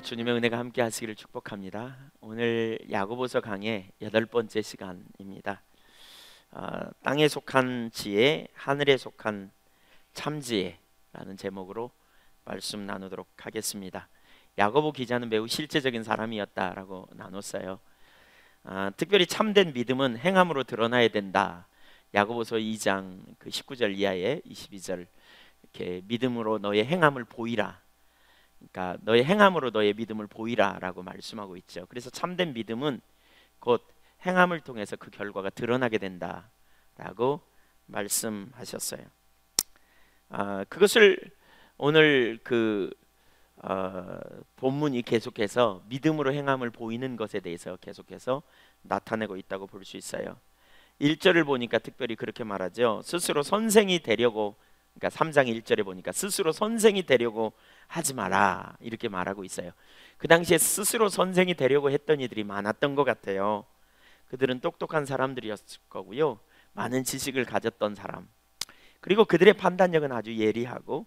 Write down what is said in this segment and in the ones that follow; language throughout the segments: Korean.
주님의 은혜가 함께 하시기를 축복합니다. 오늘 야고보서 강의 8번째 시간입니다. 땅에 속한 지혜, 하늘에 속한 참지혜라는 제목으로 말씀 나누도록 하겠습니다. 야고보 기자는 매우 실제적인 사람이었다라고 나눴어요. 특별히 참된 믿음은 행함으로 드러나야 된다. 야고보서 2장 19절 이하에 22절 이렇게 믿음으로 너의 행함을 보이라. 그러니까 너의 행함으로 너의 믿음을 보이라라고 말씀하고 있죠. 그래서 참된 믿음은 곧 행함을 통해서 그 결과가 드러나게 된다라고 말씀하셨어요. 그것을 오늘 본문이 계속해서 믿음으로 행함을 보이는 것에 대해서 계속해서 나타내고 있다고 볼 수 있어요. 1절을 보니까 특별히 그렇게 말하죠. 스스로 선생이 되려고, 그러니까 3장 1절에 보니까 스스로 선생이 되려고 하지 마라 이렇게 말하고 있어요. 그 당시에 스스로 선생이 되려고 했던 이들이 많았던 것 같아요. 그들은 똑똑한 사람들이었을 거고요, 많은 지식을 가졌던 사람, 그리고 그들의 판단력은 아주 예리하고,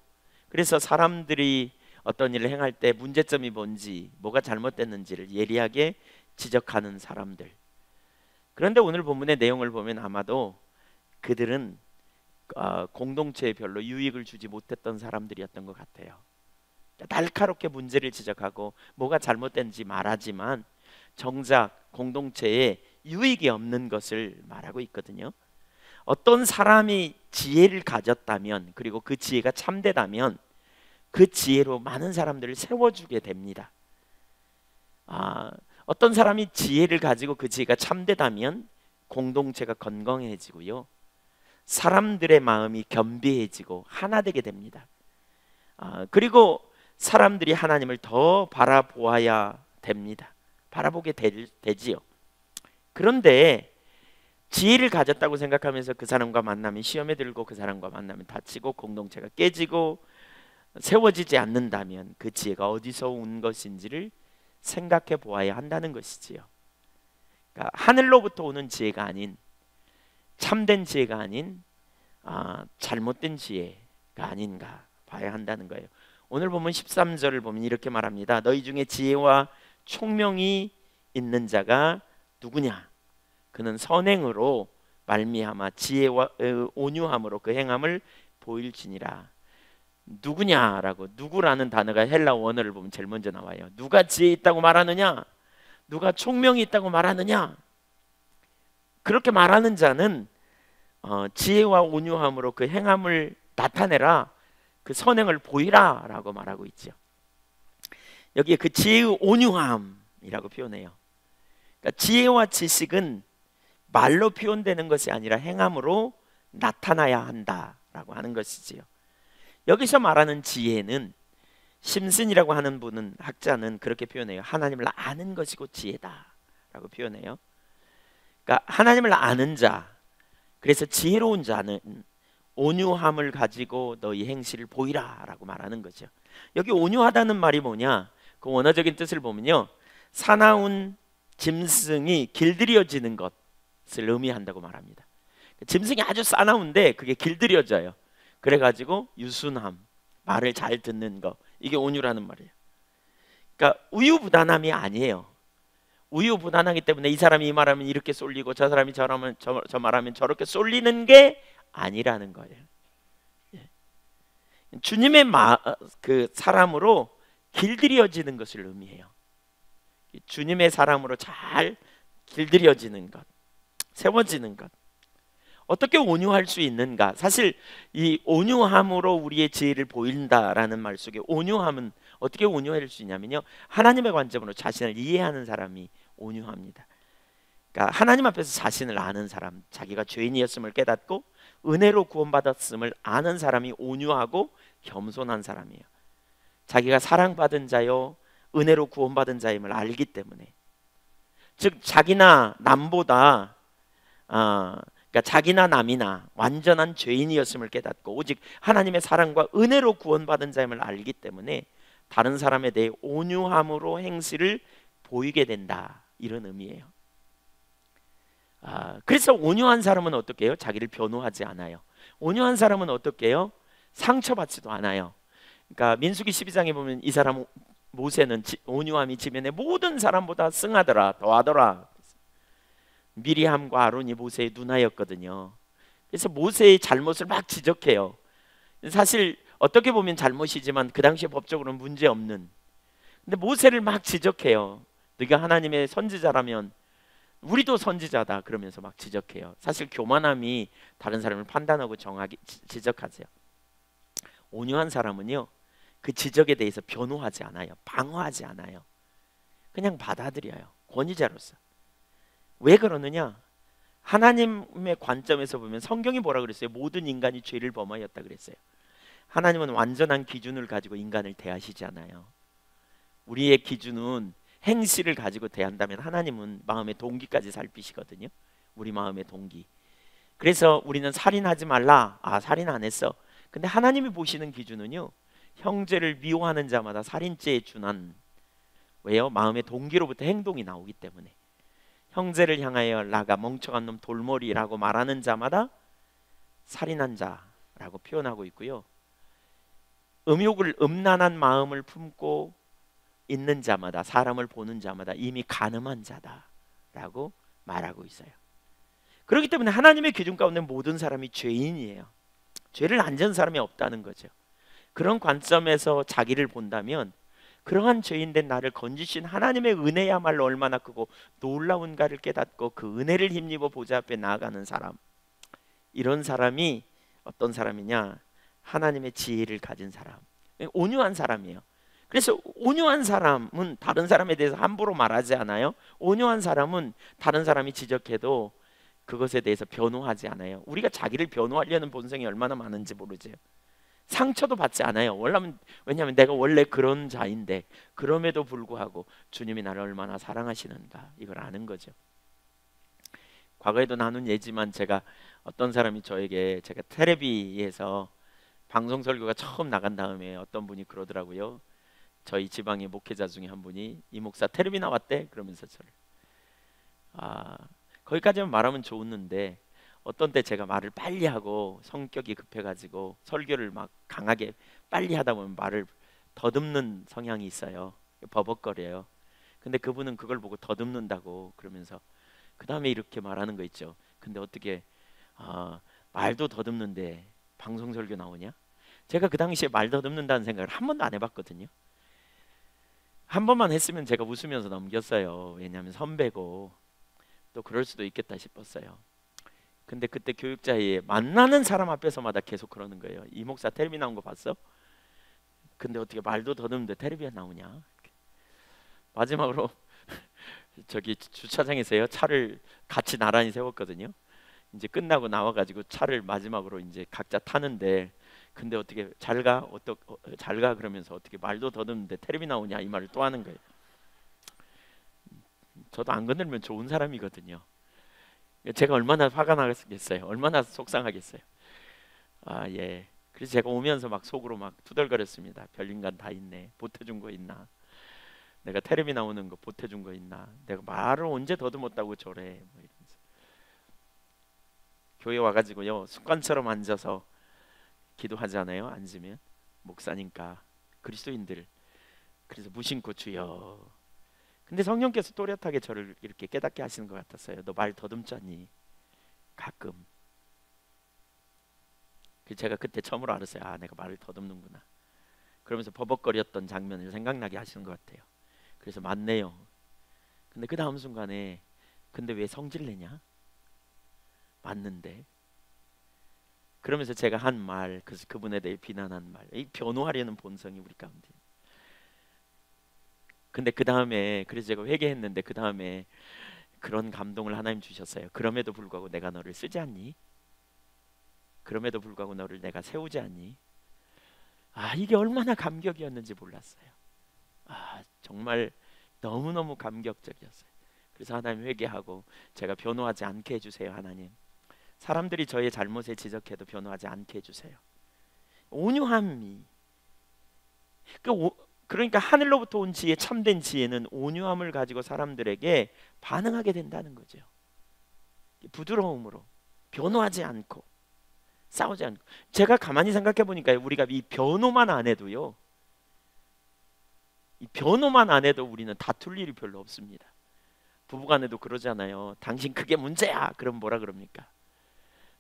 그래서 사람들이 어떤 일을 행할 때 문제점이 뭔지, 뭐가 잘못됐는지를 예리하게 지적하는 사람들. 그런데 오늘 본문의 내용을 보면 아마도 그들은 공동체에 별로 유익을 주지 못했던 사람들이었던 것 같아요. 날카롭게 문제를 지적하고 뭐가 잘못된지 말하지만 정작 공동체에 유익이 없는 것을 말하고 있거든요. 어떤 사람이 지혜를 가졌다면, 그리고 그 지혜가 참되다면 그 지혜로 많은 사람들을 세워주게 됩니다. 어떤 사람이 지혜를 가지고 그 지혜가 참되다면 공동체가 건강해지고요, 사람들의 마음이 겸비해지고 하나 되게 됩니다. 그리고 사람들이 하나님을 더 바라보아야 됩니다. 바라보게 되지요. 그런데 지혜를 가졌다고 생각하면서 그 사람과 만나면 시험에 들고, 그 사람과 만나면 다치고, 공동체가 깨지고 세워지지 않는다면 그 지혜가 어디서 온 것인지를 생각해 보아야 한다는 것이지요. 그러니까 하늘로부터 오는 지혜가 아닌, 참된 지혜가 아닌 잘못된 지혜가 아닌가 봐야 한다는 거예요. 오늘 보면 13절을 보면 이렇게 말합니다. 너희 중에 지혜와 총명이 있는 자가 누구냐? 그는 선행으로 말미암아 지혜와 온유함으로 그 행함을 보일지니라. 누구냐라고, 누구라는 단어가 헬라 원어를 보면 제일 먼저 나와요. 누가 지혜 있다고 말하느냐? 누가 총명이 있다고 말하느냐? 그렇게 말하는 자는 지혜와 온유함으로 그 행함을 나타내라, 그 선행을 보이라 라고 말하고 있죠. 여기에 그 지혜의 온유함이라고 표현해요. 그러니까 지혜와 지식은 말로 표현되는 것이 아니라 행함으로 나타나야 한다라고 하는 것이지요. 여기서 말하는 지혜는, 심슨이라고 하는 분은, 학자는 그렇게 표현해요. 하나님을 아는 것이고 지혜다라고 표현해요. 그러니까 하나님을 아는 자, 그래서 지혜로운 자는 온유함을 가지고 너희 행실을 보이라 라고 말하는 거죠. 여기 온유하다는 말이 뭐냐, 그 원어적인 뜻을 보면요, 사나운 짐승이 길들여지는 것을 의미한다고 말합니다. 짐승이 아주 사나운데 그게 길들여져요. 그래가지고 유순함, 말을 잘 듣는 거, 이게 온유라는 말이에요. 그러니까 우유부단함이 아니에요. 우유부단하기 때문에 이 사람이 이 말하면 이렇게 쏠리고 저 사람이 저 말하면 저렇게 쏠리는 게 아니라는 거예요. 주님의 그 사람으로 길들여지는 것을 의미해요. 주님의 사람으로 잘 길들여지는 것, 세워지는 것. 어떻게 온유할 수 있는가? 사실 이 온유함으로 우리의 지혜를 보인다라는 말 속에 온유함은 어떻게 온유할 수 있냐면요, 하나님의 관점으로 자신을 이해하는 사람이 온유합니다. 그러니까 하나님 앞에서 자신을 아는 사람, 자기가 죄인이었음을 깨닫고 은혜로 구원받았음을 아는 사람이 온유하고 겸손한 사람이에요. 자기가 사랑받은 자요, 은혜로 구원받은 자임을 알기 때문에, 즉 자기나 남보다 그러니까 자기나 남이나 완전한 죄인이었음을 깨닫고 오직 하나님의 사랑과 은혜로 구원받은 자임을 알기 때문에 다른 사람에 대해 온유함으로 행실을 보이게 된다, 이런 의미예요. 그래서 온유한 사람은 어떻게 해요? 자기를 변호하지 않아요. 온유한 사람은 어떻게 해요? 상처받지도 않아요. 그러니까 민수기 12장에 보면 이 사람은 모세는 온유함이 지면에 모든 사람보다 승하더라, 더하더라. 미리함과 아론이 모세의 누나였거든요. 그래서 모세의 잘못을 막 지적해요. 사실 어떻게 보면 잘못이지만 그 당시에 법적으로는 문제 없는. 근데 모세를 막 지적해요. 네가 하나님의 선지자라면 우리도 선지자다 그러면서 막 지적해요. 사실 교만함이 다른 사람을 판단하고 정하게 지적하세요. 온유한 사람은요, 그 지적에 대해서 변호하지 않아요. 방어하지 않아요. 그냥 받아들여요. 권위자로서. 왜 그러느냐? 하나님의 관점에서 보면 성경이 뭐라 그랬어요? 모든 인간이 죄를 범하였다 그랬어요. 하나님은 완전한 기준을 가지고 인간을 대하시지 않아요. 우리의 기준은 행실을 가지고 대한다면 하나님은 마음의 동기까지 살피시거든요. 우리 마음의 동기. 그래서 우리는 살인하지 말라. 아, 살인 안 했어. 근데 하나님이 보시는 기준은요, 형제를 미워하는 자마다 살인죄에 준한. 왜요? 마음의 동기로부터 행동이 나오기 때문에. 형제를 향하여 나가 멍청한 놈 돌머리라고 말하는 자마다 살인한 자라고 표현하고 있고요. 음란한 마음을 품고 있는 자마다, 사람을 보는 자마다 이미 간음한 자다라고 말하고 있어요. 그렇기 때문에 하나님의 기준 가운데 모든 사람이 죄인이에요. 죄를 안 지은 사람이 없다는 거죠. 그런 관점에서 자기를 본다면 그러한 죄인된 나를 건지신 하나님의 은혜야말로 얼마나 크고 놀라운가를 깨닫고 그 은혜를 힘입어 보좌 앞에 나아가는 사람, 이런 사람이 어떤 사람이냐? 하나님의 지혜를 가진 사람, 온유한 사람이에요. 그래서 온유한 사람은 다른 사람에 대해서 함부로 말하지 않아요. 온유한 사람은 다른 사람이 지적해도 그것에 대해서 변호하지 않아요. 우리가 자기를 변호하려는 본성이 얼마나 많은지 모르죠. 상처도 받지 않아요. 왜냐하면 내가 원래 그런 자인데 그럼에도 불구하고 주님이 나를 얼마나 사랑하시는가 이걸 아는 거죠. 과거에도 나눈 예지만 제가 어떤 사람이 저에게, 제가 텔레비에서 방송 설교가 처음 나간 다음에 어떤 분이 그러더라고요. 저희 지방의 목회자 중에 한 분이 이 목사 텔레비 나왔대 그러면서 저를, 거기까지만 말하면 좋았는데 어떤 때 제가 말을 빨리 하고 성격이 급해가지고 설교를 막 강하게 빨리 하다 보면 말을 더듬는 성향이 있어요. 버벅거려요. 근데 그분은 그걸 보고 더듬는다고 그러면서 그 다음에 이렇게 말하는 거 있죠. 근데 어떻게 말도 더듬는데 방송 설교 나오냐? 제가 그 당시에 말 더듬는다는 생각을 한 번도 안 해봤거든요. 한 번만 했으면 제가 웃으면서 넘겼어요. 왜냐하면 선배고 또 그럴 수도 있겠다 싶었어요. 근데 그때 교육자에 만나는 사람 앞에서마다 계속 그러는 거예요. 이 목사 텔레비 나온 거 봤어? 근데 어떻게 말도 더듬는데 텔레비에 나오냐? 마지막으로 저기 주차장에서요, 차를 같이 나란히 세웠거든요. 이제 끝나고 나와가지고 차를 마지막으로 이제 각자 타는데, 근데 어떻게 잘가 그러면서 어떻게 말도 더듬는데 텔레비 나오냐 이 말을 또 하는 거예요. 저도 안 건들면 좋은 사람이거든요. 제가 얼마나 화가 나겠어요. 얼마나 속상하겠어요. 예. 그래서 제가 오면서 막 속으로 막 투덜거렸습니다. 별인간 다 있네. 보태준 거 있나? 내가 텔레비 나오는 거 보태준 거 있나? 내가 말을 언제 더듬었다고 저래? 뭐 이러면서. 교회 와가지고요, 습관처럼 앉아서 기도하잖아요. 앉으면 목사니까 그리스도인들. 그래서 무심코 주여. 근데 성령께서 또렷하게 저를 이렇게 깨닫게 하시는 것 같았어요. 너 말 더듬잖니 가끔. 제가 그때 처음으로 알았어요. 내가 말을 더듬는구나. 그러면서 버벅거렸던 장면을 생각나게 하시는 것 같아요. 그래서 맞네요. 근데 그 다음 순간에 근데 왜 성질내냐? 맞는데. 그러면서 제가 한 말, 그분에 대해 비난한 말, 이 변호하려는 본성이 우리 가운데. 근데 그 다음에 그래서 제가 회개했는데 그 다음에 그런 감동을 하나님 주셨어요. 그럼에도 불구하고 내가 너를 쓰지 않니? 그럼에도 불구하고 너를 내가 세우지 않니? 이게 얼마나 감격이었는지 몰랐어요. 정말 너무너무 감격적이었어요. 그래서 하나님 회개하고 제가 변호하지 않게 해주세요. 하나님, 사람들이 저의 잘못에 지적해도 변호하지 않게 해주세요. 온유함이 그러니까 하늘로부터 온 지혜, 참된 지혜는 온유함을 가지고 사람들에게 반응하게 된다는 거죠. 부드러움으로, 변호하지 않고, 싸우지 않고. 제가 가만히 생각해 보니까 우리가 이 변호만 안 해도요, 이 변호만 안 해도 우리는 다툴 일이 별로 없습니다. 부부간에도 그러잖아요. 당신 그게 문제야. 그럼 뭐라 그럽니까?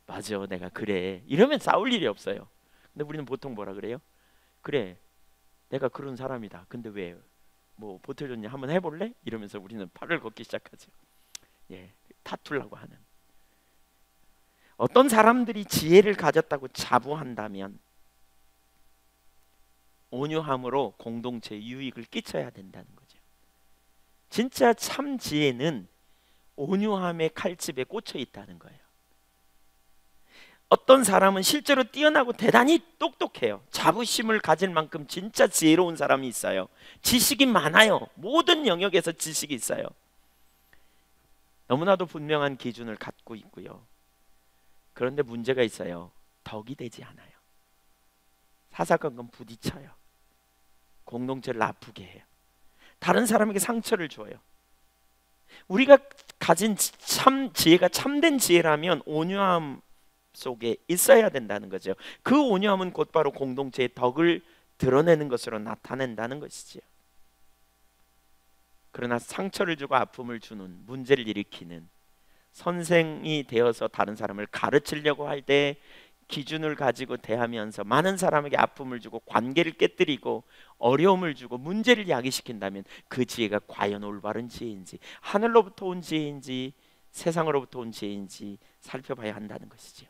맞아, 내가 그래. 이러면 싸울 일이 없어요. 근데 우리는 보통 뭐라 그래요? 그래, 내가 그런 사람이다. 근데 왜 뭐 보태줬냐? 한번 해볼래? 이러면서 우리는 팔을 걷기 시작하죠. 예, 다투려고 하는. 어떤 사람들이 지혜를 가졌다고 자부한다면 온유함으로 공동체에 유익을 끼쳐야 된다는 거죠. 진짜 참 지혜는 온유함의 칼집에 꽂혀 있다는 거예요. 어떤 사람은 실제로 뛰어나고 대단히 똑똑해요. 자부심을 가질 만큼 진짜 지혜로운 사람이 있어요. 지식이 많아요. 모든 영역에서 지식이 있어요. 너무나도 분명한 기준을 갖고 있고요. 그런데 문제가 있어요. 덕이 되지 않아요. 사사건건 부딪혀요. 공동체를 아프게 해요. 다른 사람에게 상처를 줘요. 우리가 가진 참 지혜가 참된 지혜라면 온유함 속에 있어야 된다는 거죠. 그 온유함은 곧바로 공동체의 덕을 드러내는 것으로 나타낸다는 것이지요. 그러나 상처를 주고 아픔을 주는, 문제를 일으키는 선생이 되어서 다른 사람을 가르치려고 할 때 기준을 가지고 대하면서 많은 사람에게 아픔을 주고 관계를 깨뜨리고 어려움을 주고 문제를 야기시킨다면 그 지혜가 과연 올바른 지혜인지, 하늘로부터 온 지혜인지 세상으로부터 온 지혜인지 살펴봐야 한다는 것이지요.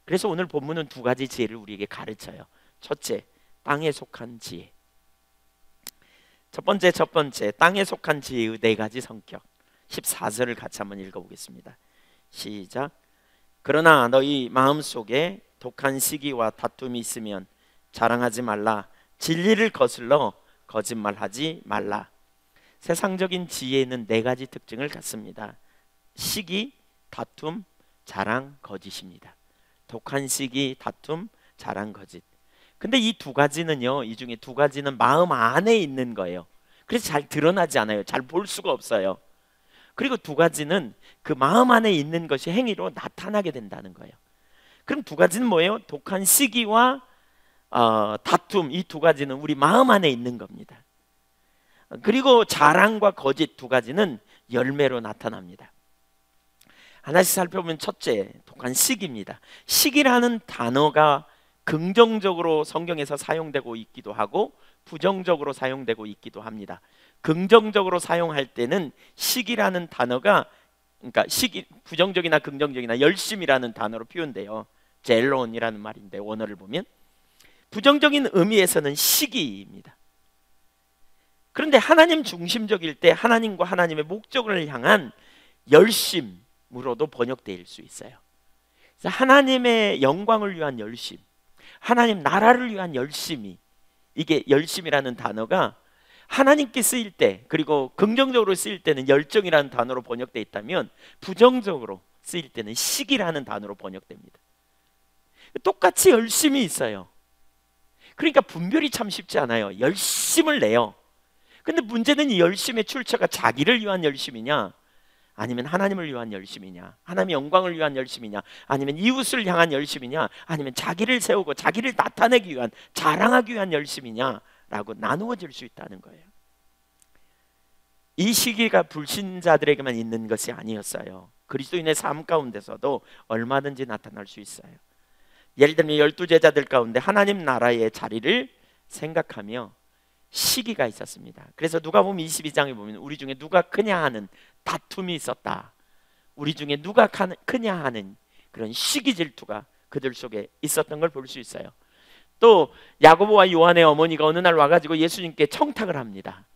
그래서 오늘 본문은 두 가지 지혜를 우리에게 가르쳐요. 첫째, 땅에 속한 지혜. 첫 번째 땅에 속한 지혜의 네 가지 성격. 14절을 같이 한번 읽어보겠습니다. 시작. 그러나 너희 마음속에 독한 시기와 다툼이 있으면 자랑하지 말라. 진리를 거슬러 거짓말하지 말라. 세상적인 지혜는 네 가지 특징을 갖습니다. 시기, 다툼, 자랑, 거짓입니다. 독한 시기, 다툼, 자랑, 거짓. 근데 이 두 가지는요, 이 중에 두 가지는 마음 안에 있는 거예요. 그래서 잘 드러나지 않아요. 잘 볼 수가 없어요. 그리고 두 가지는 그 마음 안에 있는 것이 행위로 나타나게 된다는 거예요. 그럼 두 가지는 뭐예요? 독한 시기와 다툼, 이 두 가지는 우리 마음 안에 있는 겁니다. 그리고 자랑과 거짓 두 가지는 열매로 나타납니다. 하나씩 살펴보면 첫째, 독한 시기입니다. 시기라는 단어가 긍정적으로 성경에서 사용되고 있기도 하고 부정적으로 사용되고 있기도 합니다. 긍정적으로 사용할 때는 시기라는 단어가, 그러니까 시기, 부정적이나 긍정적이나 열심이라는 단어로 표현돼요. 젤론이라는 말인데 원어를 보면 부정적인 의미에서는 시기입니다. 그런데 하나님 중심적일 때 하나님과 하나님의 목적을 향한 열심으로도 번역될 수 있어요. 그래서 하나님의 영광을 위한 열심, 하나님 나라를 위한 열심이, 이게 열심이라는 단어가 하나님께 쓰일 때, 그리고 긍정적으로 쓰일 때는 열정이라는 단어로 번역되어 있다면 부정적으로 쓰일 때는 시기라는 단어로 번역됩니다. 똑같이 열심이 있어요. 그러니까 분별이 참 쉽지 않아요. 열심을 내요. 근데 문제는 이 열심의 출처가 자기를 위한 열심이냐, 아니면 하나님을 위한 열심이냐, 하나님의 영광을 위한 열심이냐, 아니면 이웃을 향한 열심이냐, 아니면 자기를 세우고 자기를 나타내기 위한, 자랑하기 위한 열심이냐라고 나누어질 수 있다는 거예요. 이 시기가 불신자들에게만 있는 것이 아니었어요. 그리스도인의 삶 가운데서도 얼마든지 나타날 수 있어요. 예를 들면 12제자들 가운데 하나님 나라의 자리를 생각하며 시기가 있었습니다. 그래서 누가복음 22장에 보면 우리 중에 누가 크냐 하는 다툼이 있었다. 우리 중에 누가 크냐 하는 그런 시기 질투가 그들 속에 있었던 걸 볼 수 있어요. 또 야고보와 요한의 어머니가 어느 날 와가지고 예수님께 청탁을 합니다.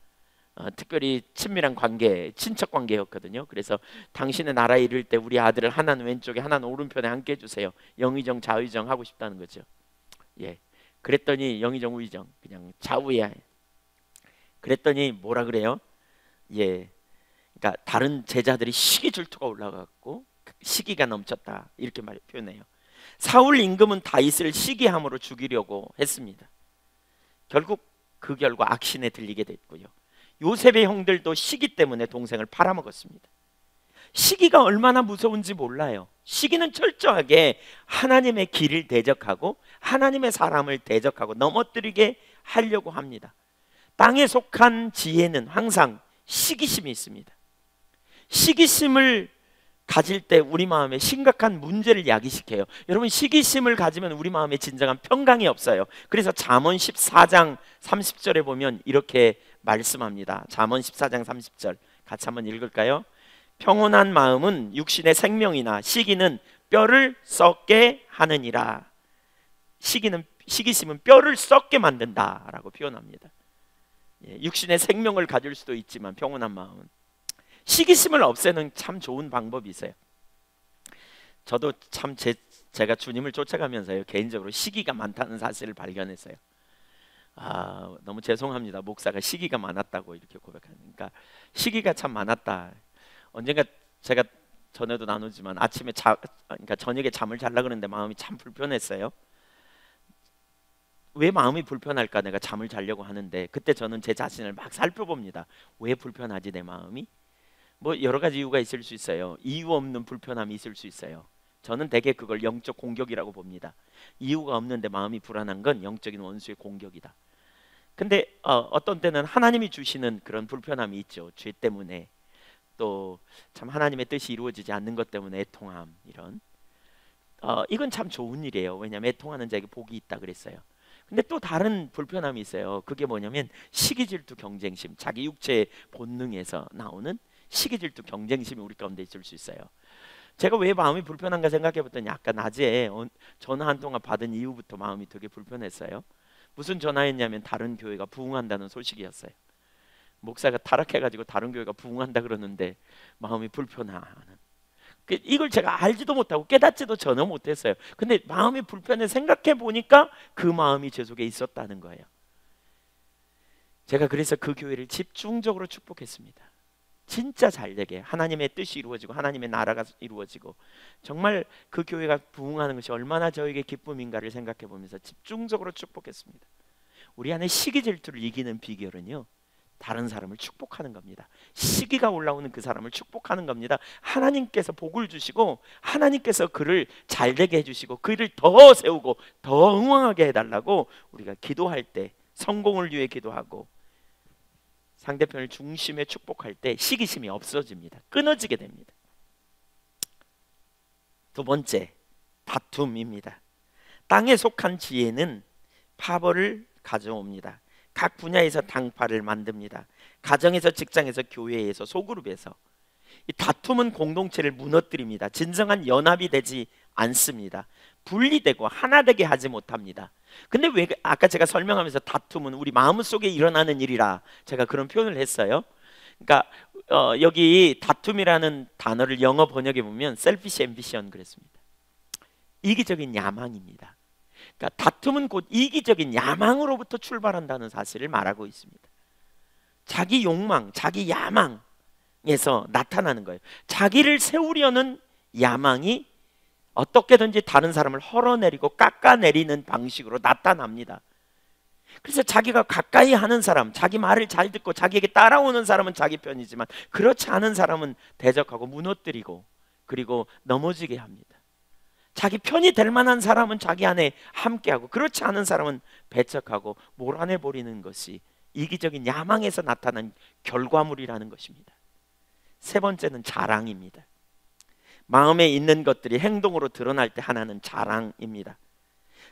특별히 친밀한 관계, 친척 관계였거든요. 그래서 당신의 나라에 이를 때 우리 아들을 하나는 왼쪽에 하나는 오른편에 앉게 해주세요. 영의정 좌의정 하고 싶다는 거죠. 예, 그랬더니 영의정 우의정 그냥 좌우에. 그랬더니 뭐라 그래요? 예, 그러니까 다른 제자들이 시기 질투가 올라갔고 시기가 넘쳤다 이렇게 표현해요. 사울 임금은 다윗을 시기함으로 죽이려고 했습니다. 결국 그 결과 악신에 들리게 됐고요. 요셉의 형들도 시기 때문에 동생을 팔아먹었습니다. 시기가 얼마나 무서운지 몰라요. 시기는 철저하게 하나님의 길을 대적하고 하나님의 사람을 대적하고 넘어뜨리게 하려고 합니다. 땅에 속한 지혜는 항상 시기심이 있습니다. 시기심을 가질 때 우리 마음에 심각한 문제를 야기시켜요. 여러분, 시기심을 가지면 우리 마음에 진정한 평강이 없어요. 그래서 잠언 14장 30절에 보면 이렇게 말씀합니다. 잠언 14장 30절 같이 한번 읽을까요? 평온한 마음은 육신의 생명이나 시기는 뼈를 썩게 하느니라. 시기심은 뼈를 썩게 만든다라고 표현합니다. 육신의 생명을 가질 수도 있지만 평온한 마음은, 시기심을 없애는 참 좋은 방법이 있어요. 저도 참 제가 주님을 쫓아가면서요, 개인적으로 시기가 많다는 사실을 발견했어요. 너무 죄송합니다. 목사가 시기가 많았다고 이렇게 고백하니까. 시기가 참 많았다. 언젠가 제가 전에도 나누지만 아침에 그러니까 저녁에 잠을 자려고 그러는데 마음이 참 불편했어요. 왜 마음이 불편할까? 내가 잠을 자려고 하는데 그때 저는 제 자신을 막 살펴봅니다. 왜 불편하지 내 마음이? 뭐 여러 가지 이유가 있을 수 있어요. 이유 없는 불편함이 있을 수 있어요. 저는 대개 그걸 영적 공격이라고 봅니다. 이유가 없는데 마음이 불안한 건 영적인 원수의 공격이다. 근데 어떤 때는 하나님이 주시는 그런 불편함이 있죠. 죄 때문에, 또 참 하나님의 뜻이 이루어지지 않는 것 때문에 애통함, 이런 이건 참 좋은 일이에요. 왜냐하면 애통하는 자에게 복이 있다 그랬어요. 근데 또 다른 불편함이 있어요. 그게 뭐냐면 시기질투, 경쟁심, 자기 육체의 본능에서 나오는 시기질투, 경쟁심이 우리 가운데 있을 수 있어요. 제가 왜 마음이 불편한가 생각해 봤더니 아까 낮에 전화 한 통화 받은 이후부터 마음이 되게 불편했어요. 무슨 전화였냐면 다른 교회가 부흥한다는 소식이었어요. 목사가 타락해가지고 다른 교회가 부흥한다 그러는데 마음이 불편하는, 이걸 제가 알지도 못하고 깨닫지도 전혀 못했어요. 근데 마음이 불편해 생각해 보니까 그 마음이 제 속에 있었다는 거예요. 제가 그래서 그 교회를 집중적으로 축복했습니다. 진짜 잘되게 하나님의 뜻이 이루어지고 하나님의 나라가 이루어지고 정말 그 교회가 부흥하는 것이 얼마나 저에게 기쁨인가를 생각해 보면서 집중적으로 축복했습니다. 우리 안에 시기 질투를 이기는 비결은요, 다른 사람을 축복하는 겁니다. 시기가 올라오는 그 사람을 축복하는 겁니다. 하나님께서 복을 주시고 하나님께서 그를 잘되게 해주시고 그를 더 세우고 더 응원하게 해달라고 우리가 기도할 때, 성공을 위해 기도하고 상대편을 중심에 축복할 때 시기심이 없어집니다. 끊어지게 됩니다. 두 번째, 다툼입니다. 땅에 속한 지혜는 파벌을 가져옵니다. 각 분야에서 당파를 만듭니다. 가정에서, 직장에서, 교회에서, 소그룹에서. 이 다툼은 공동체를 무너뜨립니다. 진정한 연합이 되지 않습니다. 분리되고 하나 되게 하지 못합니다. 근데 왜 아까 제가 설명하면서 다툼은 우리 마음속에 일어나는 일이라 제가 그런 표현을 했어요. 그러니까 여기 다툼이라는 단어를 영어 번역해 보면 selfish ambition 그랬습니다. 이기적인 야망입니다. 그러니까 다툼은 곧 이기적인 야망으로부터 출발한다는 사실을 말하고 있습니다. 자기 욕망, 자기 야망에서 나타나는 거예요. 자기를 세우려는 야망이 어떻게든지 다른 사람을 헐어내리고 깎아내리는 방식으로 나타납니다. 그래서 자기가 가까이 하는 사람, 자기 말을 잘 듣고 자기에게 따라오는 사람은 자기 편이지만 그렇지 않은 사람은 대적하고 무너뜨리고 그리고 넘어지게 합니다. 자기 편이 될 만한 사람은 자기 안에 함께하고 그렇지 않은 사람은 배척하고 몰아내버리는 것이 이기적인 야망에서 나타난 결과물이라는 것입니다. 세 번째는 자랑입니다. 마음에 있는 것들이 행동으로 드러날 때 하나는 자랑입니다.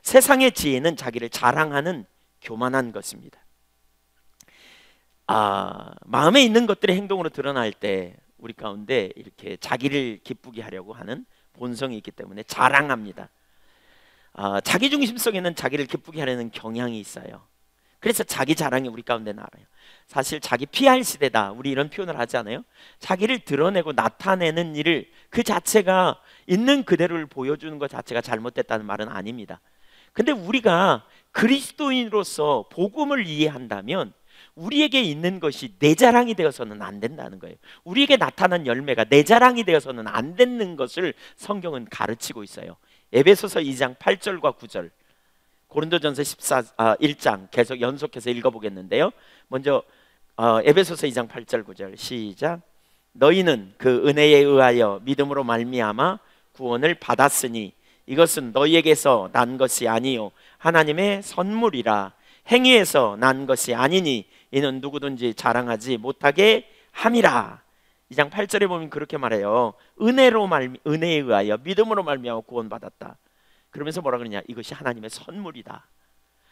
세상의 지혜는 자기를 자랑하는 교만한 것입니다. 마음에 있는 것들이 행동으로 드러날 때 우리 가운데 이렇게 자기를 기쁘게 하려고 하는 본성이 있기 때문에 자랑합니다. 자기중심 속에는 자기를 기쁘게 하려는 경향이 있어요. 그래서 자기 자랑이 우리 가운데 나와요. 사실 자기 PR 시대다, 우리 이런 표현을 하지 않아요? 자기를 드러내고 나타내는 일을 그 자체가 있는 그대로를 보여주는 것 자체가 잘못됐다는 말은 아닙니다. 근데 우리가 그리스도인으로서 복음을 이해한다면 우리에게 있는 것이 내 자랑이 되어서는 안 된다는 거예요. 우리에게 나타난 열매가 내 자랑이 되어서는 안 되는 것을 성경은 가르치고 있어요. 에베소서 2장 8절과 9절, 고린도전서 1장 계속 연속해서 읽어보겠는데요. 먼저 에베소서 2장 8절 9절 시작. 너희는 그 은혜에 의하여 믿음으로 말미암아 구원을 받았으니 이것은 너희에게서 난 것이 아니요 하나님의 선물이라. 행위에서 난 것이 아니니 이는 누구든지 자랑하지 못하게 함이라. 2장 8절에 보면 그렇게 말해요. 은혜에 의하여 믿음으로 말미암아 구원받았다. 그러면서 뭐라 그러냐? 이것이 하나님의 선물이다.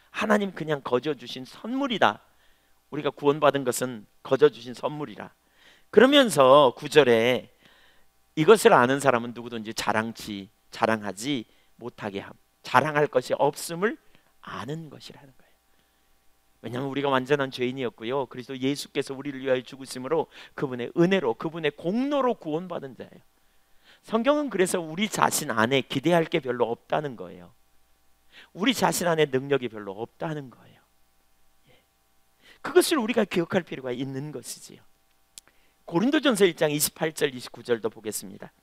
하나님 그냥 거저 주신 선물이다. 우리가 구원받은 것은 거저 주신 선물이라. 그러면서 9절에 이것을 아는 사람은 누구든지 자랑하지 못하게 함. 자랑할 것이 없음을 아는 것이라는 거예요. 왜냐하면 우리가 완전한 죄인이었고요, 그리스도 예수께서 우리를 위하여 죽으심으로 그분의 은혜로, 그분의 공로로 구원받은 자예요. 성경은 그래서 우리 자신 안에 기대할 게 별로 없다는 거예요. 우리 자신 안에 능력이 별로 없다는 거예요. 그것을 우리가 기억할 필요가 있는 것이지요. 고린도전서 1장 28절 29절도 보겠습니다.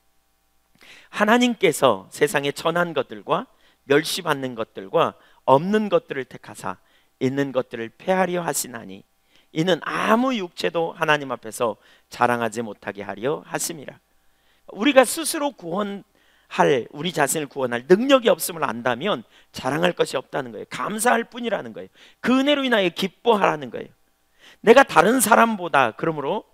하나님께서 세상에 천한 것들과 멸시받는 것들과 없는 것들을 택하사 있는 것들을 폐하려 하시나니 이는 아무 육체도 하나님 앞에서 자랑하지 못하게 하려 하심이라. 우리가 스스로 우리 자신을 구원할 능력이 없음을 안다면 자랑할 것이 없다는 거예요. 감사할 뿐이라는 거예요. 그 은혜로 인하여 기뻐하라는 거예요. 내가 다른 사람보다 그러므로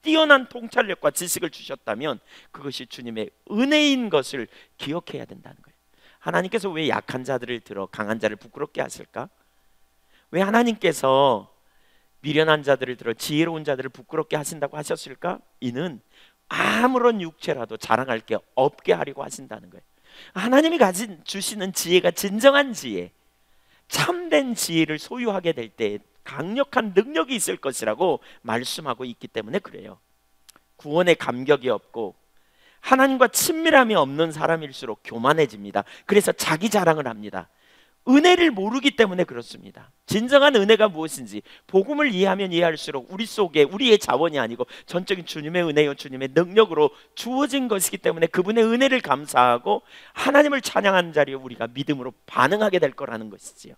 뛰어난 통찰력과 지식을 주셨다면 그것이 주님의 은혜인 것을 기억해야 된다는 거예요. 하나님께서 왜 약한 자들을 들어 강한 자를 부끄럽게 하실까? 왜 하나님께서 미련한 자들을 들어 지혜로운 자들을 부끄럽게 하신다고 하셨을까? 이는 아무런 육체라도 자랑할 게 없게 하려고 하신다는 거예요. 하나님이 주시는 지혜가 진정한 지혜, 참된 지혜를 소유하게 될 때 강력한 능력이 있을 것이라고 말씀하고 있기 때문에 그래요. 구원에 감격이 없고 하나님과 친밀함이 없는 사람일수록 교만해집니다. 그래서 자기 자랑을 합니다. 은혜를 모르기 때문에 그렇습니다. 진정한 은혜가 무엇인지 복음을 이해하면 이해할수록 우리 속에 우리의 자원이 아니고 전적인 주님의 은혜요 주님의 능력으로 주어진 것이기 때문에 그분의 은혜를 감사하고 하나님을 찬양하는 자리에 우리가 믿음으로 반응하게 될 거라는 것이지요.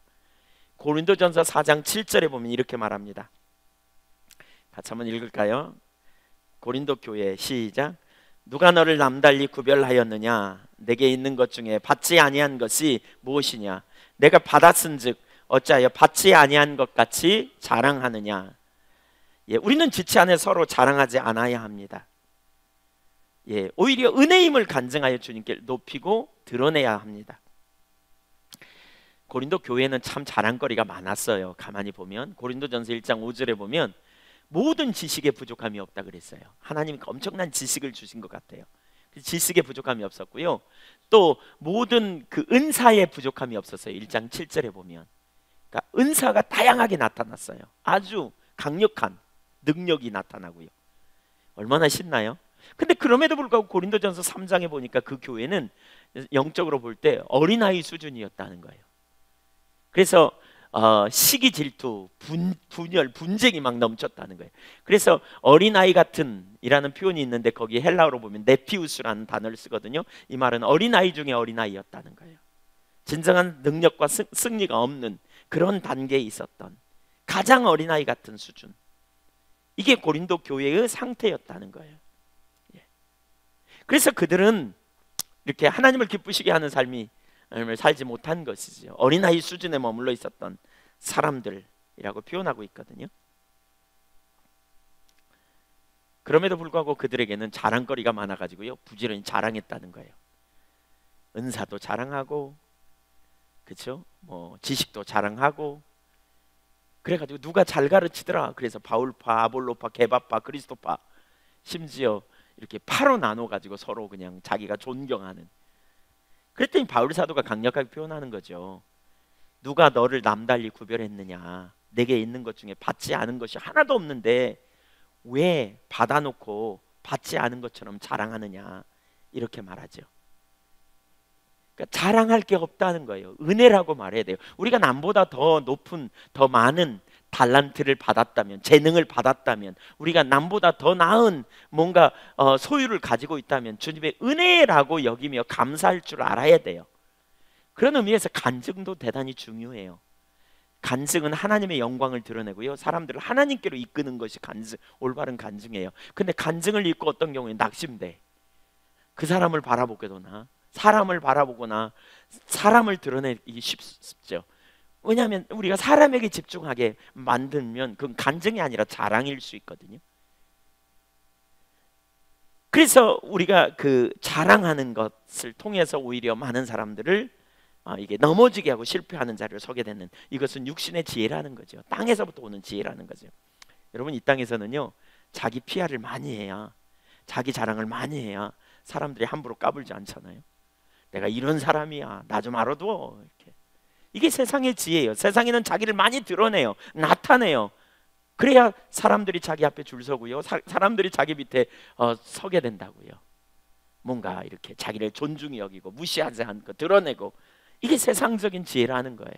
고린도전서 4장 7절에 보면 이렇게 말합니다. 같이 한번 읽을까요? 고린도 교회 시작. 누가 너를 남달리 구별하였느냐? 내게 있는 것 중에 받지 아니한 것이 무엇이냐? 내가 받았은즉 어찌하여 받지 아니한 것 같이 자랑하느냐? 우리는 지체 안에 서로 자랑하지 않아야 합니다. 오히려 은혜임을 간증하여 주님께 높이고 드러내야 합니다. 고린도 교회는 참 자랑거리가 많았어요. 가만히 보면 고린도전서 1장 5절에 보면 모든 지식에 부족함이 없다 그랬어요. 하나님이 엄청난 지식을 주신 것 같아요. 지식에 부족함이 없었고요, 또 모든 그 은사에 부족함이 없었어요. 1장 7절에 보면 그러니까 은사가 다양하게 나타났어요. 아주 강력한 능력이 나타나고요. 얼마나 신나요? 근데 그럼에도 불구하고 고린도전서 3장에 보니까 그 교회는 영적으로 볼 때 어린아이 수준이었다는 거예요. 그래서 시기 질투, 분열, 분쟁이 막 넘쳤다는 거예요. 그래서 어린아이 같은 이라는 표현이 있는데 거기 헬라어로 보면 네피우스라는 단어를 쓰거든요. 이 말은 어린아이 중에 어린아이였다는 거예요. 진정한 능력과 승리가 없는 그런 단계에 있었던 가장 어린아이 같은 수준, 이게 고린도 교회의 상태였다는 거예요. 그래서 그들은 이렇게 하나님을 기쁘시게 하는 삶을 살지 못한 것이죠. 어린아이 수준에 머물러 있었던 사람들이라고 표현하고 있거든요. 그럼에도 불구하고 그들에게는 자랑거리가 많아가지고요, 부지런히 자랑했다는 거예요. 은사도 자랑하고, 그렇죠? 지식도 자랑하고, 그래가지고 누가 잘 가르치더라. 그래서 바울파, 아볼로파, 게바파, 그리스도파, 심지어 이렇게 파로 나눠가지고 서로 그냥 자기가 존경하는. 그랬더니 바울 사도가 강력하게 표현하는 거죠. 누가 너를 남달리 구별했느냐? 내게 있는 것 중에 받지 않은 것이 하나도 없는데 왜 받아놓고 받지 않은 것처럼 자랑하느냐? 이렇게 말하죠. 그러니까 자랑할 게 없다는 거예요. 은혜라고 말해야 돼요. 우리가 남보다 더 높은, 더 많은 달란트를 받았다면, 재능을 받았다면, 우리가 남보다 더 나은 뭔가 소유를 가지고 있다면 주님의 은혜라고 여기며 감사할 줄 알아야 돼요. 그런 의미에서 간증도 대단히 중요해요. 간증은 하나님의 영광을 드러내고요, 사람들을 하나님께로 이끄는 것이 올바른 간증이에요. 근데 간증을 읽고 어떤 경우에 낙심돼. 그 사람을 바라보게도나 사람을 바라보거나 사람을 드러내기 쉽죠. 왜냐하면 우리가 사람에게 집중하게 만들면 그건 간증이 아니라 자랑일 수 있거든요. 그래서 우리가 그 자랑하는 것을 통해서 오히려 많은 사람들을 이게 넘어지게 하고 실패하는 자리를 서게 되는, 이것은 육신의 지혜라는 거죠. 땅에서부터 오는 지혜라는 거죠. 여러분, 이 땅에서는요, 자기 PR을 많이 해야, 자기 자랑을 많이 해야 사람들이 함부로 까불지 않잖아요. 내가 이런 사람이야, 나 좀 알아둬, 이렇게. 이게 세상의 지혜예요. 세상에는 자기를 많이 드러내요, 나타내요. 그래야 사람들이 자기 앞에 줄 서고요, 사람들이 자기 밑에 서게 된다고요. 뭔가 이렇게 자기를 존중히 여기고 무시하지 않고 드러내고, 이게 세상적인 지혜라는 거예요.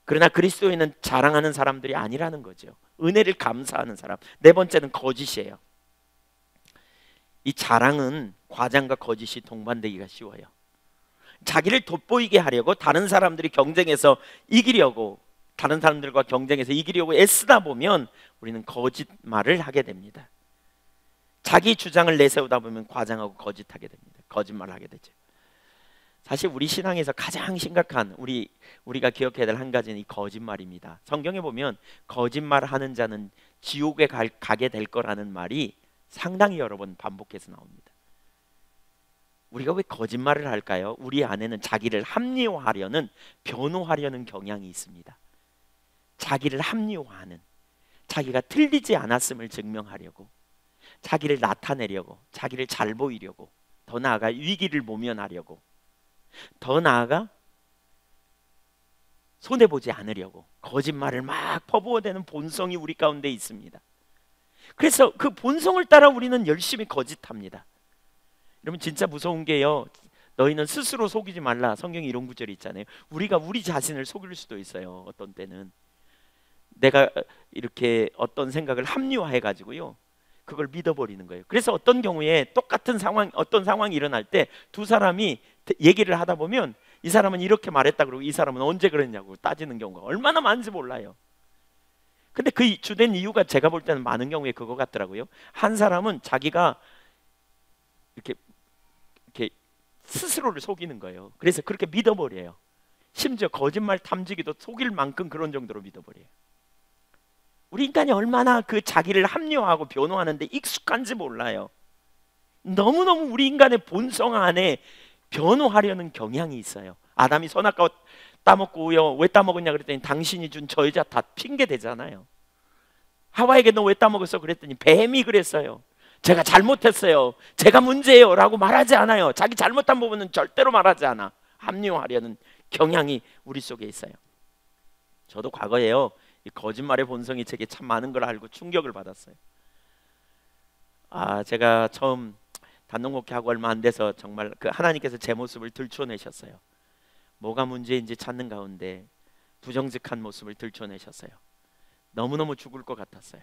그러나 그리스도인은 자랑하는 사람들이 아니라는 거죠. 은혜를 감사하는 사람. 네 번째는 거짓이에요. 이 자랑은 과장과 거짓이 동반되기가 쉬워요. 자기를 돋보이게 하려고 다른 사람들이 경쟁해서 이기려고, 다른 사람들과 경쟁해서 이기려고 애쓰다 보면 우리는 거짓말을 하게 됩니다. 자기 주장을 내세우다 보면 과장하고 거짓하게 됩니다. 거짓말을 하게 되죠. 사실 우리 신앙에서 가장 심각한 우리가 기억해야 될 한 가지는 이 거짓말입니다. 성경에 보면 거짓말하는 자는 지옥에 가게 될 거라는 말이 상당히 여러 번 반복해서 나옵니다. 우리가 왜 거짓말을 할까요? 우리 안에는 자기를 합리화하려는, 변호하려는 경향이 있습니다. 자기를 합리화하는, 자기가 틀리지 않았음을 증명하려고, 자기를 나타내려고, 자기를 잘 보이려고, 더 나아가 위기를 모면하려고, 더 나아가 손해보지 않으려고 거짓말을 막 퍼부어대는 본성이 우리 가운데 있습니다. 그래서 그 본성을 따라 우리는 열심히 거짓합니다. 여러분, 진짜 무서운 게요, 너희는 스스로 속이지 말라. 성경에 이런 구절이 있잖아요. 우리가 우리 자신을 속일 수도 있어요. 어떤 때는 내가 이렇게 어떤 생각을 합리화해 가지고요, 그걸 믿어버리는 거예요. 그래서 어떤 경우에 똑같은 상황, 어떤 상황이 일어날 때 두 사람이 얘기를 하다 보면 이 사람은 이렇게 말했다 그러고 이 사람은 언제 그랬냐고 따지는 경우가 얼마나 많은지 몰라요. 근데 그 주된 이유가 제가 볼 때는 많은 경우에 그거 같더라고요. 한 사람은 자기가 이렇게 스스로를 속이는 거예요. 그래서 그렇게 믿어버려요. 심지어 거짓말 탐지기도 속일 만큼 그런 정도로 믿어버려요. 우리 인간이 얼마나 그 자기를 합리화하고 변호하는데 익숙한지 몰라요. 너무너무 우리 인간의 본성 안에 변호하려는 경향이 있어요. 아담이 선악과 따먹고요, 왜 따먹었냐 그랬더니 당신이 준 저 여자 탓, 핑계 대잖아요. 하와에게 너 왜 따먹었어 그랬더니 뱀이 그랬어요. 제가 잘못했어요, 제가 문제예요 라고 말하지 않아요. 자기 잘못한 부분은 절대로 말하지 않아. 합리화하려는 경향이 우리 속에 있어요. 저도 과거에요, 이 거짓말의 본성이 제게 참 많은 걸 알고 충격을 받았어요. 제가 처음 단독목회하고 얼마 안 돼서 정말 그 하나님께서 제 모습을 들춰내셨어요. 뭐가 문제인지 찾는 가운데 부정직한 모습을 들춰내셨어요. 너무너무 죽을 것 같았어요.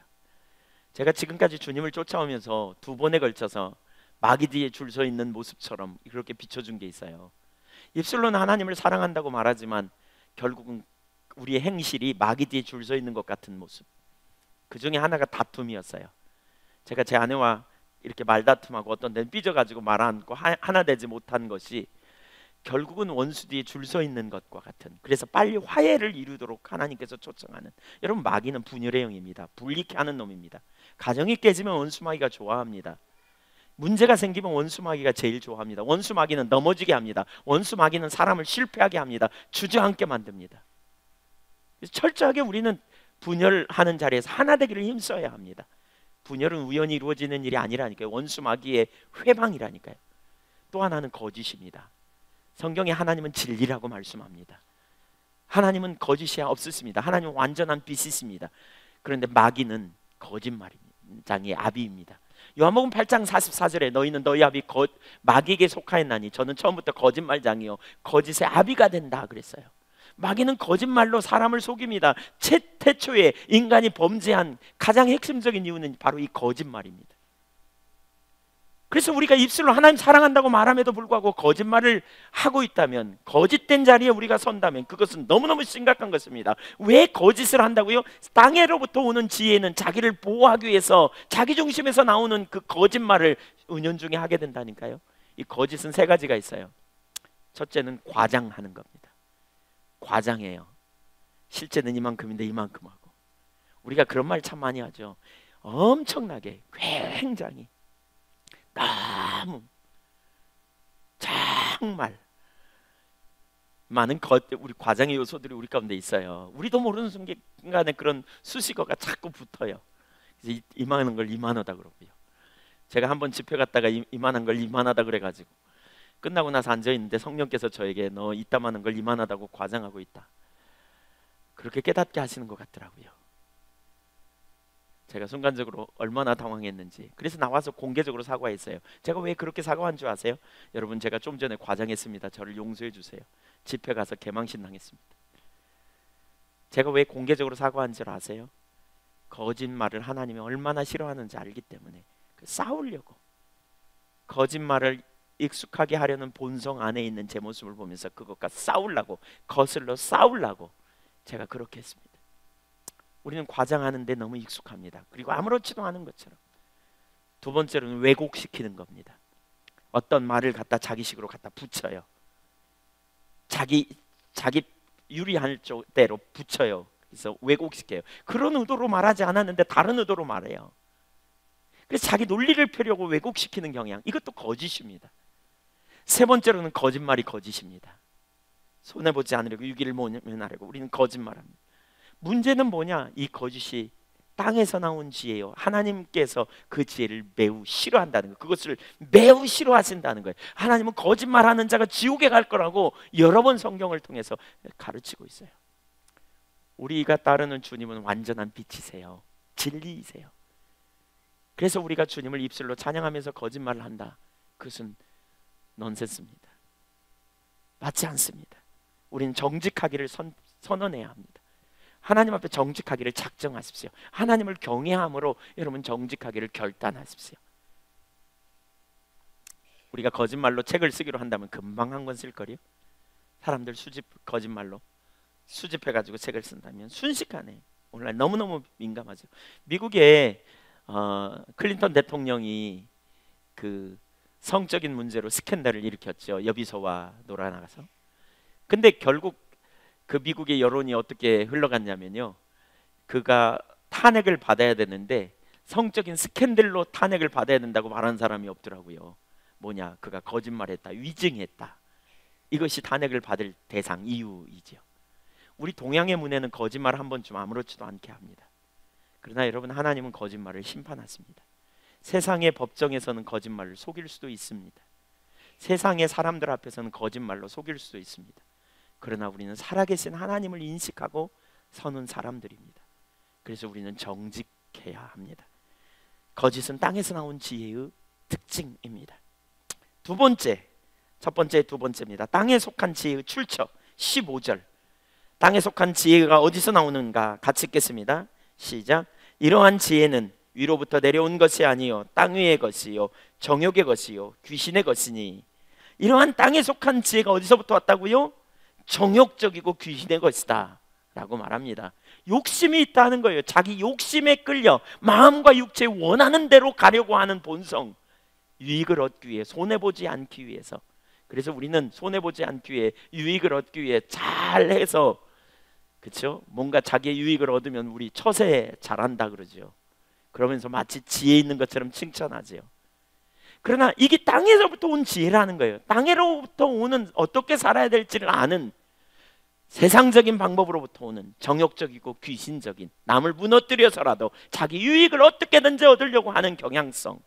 제가 지금까지 주님을 쫓아오면서 두 번에 걸쳐서 마귀 뒤에 줄 서 있는 모습처럼 그렇게 비춰준 게 있어요. 입술로는 하나님을 사랑한다고 말하지만 결국은 우리의 행실이 마귀 뒤에 줄 서 있는 것 같은 모습. 그 중에 하나가 다툼이었어요. 제가 제 아내와 이렇게 말다툼하고 어떤 데는 삐져가지고 말 않고 하나 되지 못한 것이 결국은 원수 뒤에 줄 서 있는 것과 같은, 그래서 빨리 화해를 이루도록 하나님께서 초청하는, 여러분 마귀는 분열의 영입니다. 불리게 하는 놈입니다. 가정이 깨지면 원수 마귀가 좋아합니다. 문제가 생기면 원수 마귀가 제일 좋아합니다. 원수 마귀는 넘어지게 합니다. 원수 마귀는 사람을 실패하게 합니다. 주저앉게 만듭니다. 그래서 철저하게 우리는 분열하는 자리에서 하나 되기를 힘써야 합니다. 분열은 우연히 이루어지는 일이 아니라니까요. 원수 마귀의 회방이라니까요. 또 하나는 거짓입니다. 성경에 하나님은 진리라고 말씀합니다. 하나님은 거짓이 없으십니다. 하나님은 완전한 빛이십니다. 그런데 마귀는 거짓말장의 아비입니다. 요한복음 8장 44절에 너희는 너희 아비 마귀에게 속하였나니 저는 처음부터 거짓말장이요 거짓의 아비가 된다 그랬어요. 마귀는 거짓말로 사람을 속입니다. 태초에 인간이 범죄한 가장 핵심적인 이유는 바로 이 거짓말입니다. 그래서 우리가 입술로 하나님 사랑한다고 말함에도 불구하고 거짓말을 하고 있다면, 거짓된 자리에 우리가 선다면 그것은 너무너무 심각한 것입니다. 왜 거짓을 한다고요? 땅에로부터 오는 지혜는 자기를 보호하기 위해서 자기 중심에서 나오는 그 거짓말을 은연중에 하게 된다니까요. 이 거짓은 세 가지가 있어요. 첫째는 과장하는 겁니다. 과장해요. 실제는 이만큼인데 이만큼 하고. 우리가 그런 말 참 많이 하죠. 엄청나게 굉장히 너무 정말 많은 우리 과장의 요소들이 우리 가운데 있어요. 우리도 모르는 순간에 그런 수식어가 자꾸 붙어요. 그래서 이만한 걸 이만하다 그러고요. 제가 한번 집회 갔다가 이만한 걸 이만하다 그래가지고 끝나고 나서 앉아 있는데 성령께서 저에게 너 이따만한 걸 이만하다고 과장하고 있다, 그렇게 깨닫게 하시는 것 같더라고요. 제가 순간적으로 얼마나 당황했는지. 그래서 나와서 공개적으로 사과했어요. 제가 왜 그렇게 사과한 줄 아세요? 여러분, 제가 좀 전에 과장했습니다. 저를 용서해 주세요. 집회 가서 개망신 당했습니다. 제가 왜 공개적으로 사과한 줄 아세요? 거짓말을 하나님이 얼마나 싫어하는지 알기 때문에. 싸우려고, 거짓말을 익숙하게 하려는 본성 안에 있는 제 모습을 보면서 그것과 싸우려고, 거슬러 싸우려고 제가 그렇게 했습니다. 우리는 과장하는데 너무 익숙합니다. 그리고 아무렇지도 않은 것처럼. 두 번째로는 왜곡시키는 겁니다. 어떤 말을 갖다 자기식으로 갖다 붙여요. 자기 유리할 대로 붙여요. 그래서 왜곡시켜요. 그런 의도로 말하지 않았는데 다른 의도로 말해요. 그래서 자기 논리를 펴려고 왜곡시키는 경향, 이것도 거짓입니다. 세 번째로는 거짓말이 거짓입니다. 손해보지 않으려고, 유기를 모면하려고 우리는 거짓말합니다. 문제는 뭐냐? 이 거짓이 땅에서 나온 지혜요, 하나님께서 그 지혜를 매우 싫어한다는 거, 그것을 매우 싫어하신다는 거예요. 하나님은 거짓말하는 자가 지옥에 갈 거라고 여러 번 성경을 통해서 가르치고 있어요. 우리가 따르는 주님은 완전한 빛이세요. 진리이세요. 그래서 우리가 주님을 입술로 찬양하면서 거짓말을 한다, 그것은 넌센스입니다. 맞지 않습니다. 우리는 정직하기를 선언해야 합니다. 하나님 앞에 정직하기를 작정하십시오. 하나님을 경외함으로 여러분 정직하기를 결단하십시오. 우리가 거짓말로 책을 쓰기로 한다면 금방 한 권 쓸 거리요. 사람들 거짓말로 수집해가지고 책을 쓴다면 순식간에. 오늘날 너무너무 민감하죠. 미국의 클린턴 대통령이 그 성적인 문제로 스캔들을 일으켰죠. 여비서와 놀아나가서. 근데 결국 그 미국의 여론이 어떻게 흘러갔냐면요, 그가 탄핵을 받아야 되는데 성적인 스캔들로 탄핵을 받아야 된다고 말하는 사람이 없더라고요. 뭐냐? 그가 거짓말했다, 위증했다. 이것이 탄핵을 받을 대상 이유이죠. 우리 동양의 문화는 거짓말 한 번쯤 아무렇지도 않게 합니다. 그러나 여러분, 하나님은 거짓말을 심판하십니다. 세상의 법정에서는 거짓말을 속일 수도 있습니다. 세상의 사람들 앞에서는 거짓말로 속일 수도 있습니다. 그러나 우리는 살아계신 하나님을 인식하고 서는 사람들입니다. 그래서 우리는 정직해야 합니다. 거짓은 땅에서 나온 지혜의 특징입니다. 첫 번째 두 번째입니다. 땅에 속한 지혜의 출처. 15절. 땅에 속한 지혜가 어디서 나오는가? 같이 읽겠습니다. 시작. 이러한 지혜는 위로부터 내려온 것이 아니요 땅 위의 것이요 정욕의 것이요 귀신의 것이니. 이러한 땅에 속한 지혜가 어디서부터 왔다고요? 정욕적이고 귀신의 것이다 라고 말합니다. 욕심이 있다는 거예요. 자기 욕심에 끌려 마음과 육체에 원하는 대로 가려고 하는 본성, 유익을 얻기 위해, 손해보지 않기 위해서. 그래서 우리는 손해보지 않기 위해, 유익을 얻기 위해 잘해서, 그렇죠? 뭔가 자기의 유익을 얻으면 우리 처세 잘한다 그러죠. 그러면서 마치 지혜 있는 것처럼 칭찬하죠. 그러나 이게 땅에서부터 온 지혜라는 거예요. 땅에로부터 오는, 어떻게 살아야 될지를 아는, 세상적인 방법으로부터 오는 정욕적이고 귀신적인, 남을 무너뜨려서라도 자기 유익을 어떻게든지 얻으려고 하는 경향성.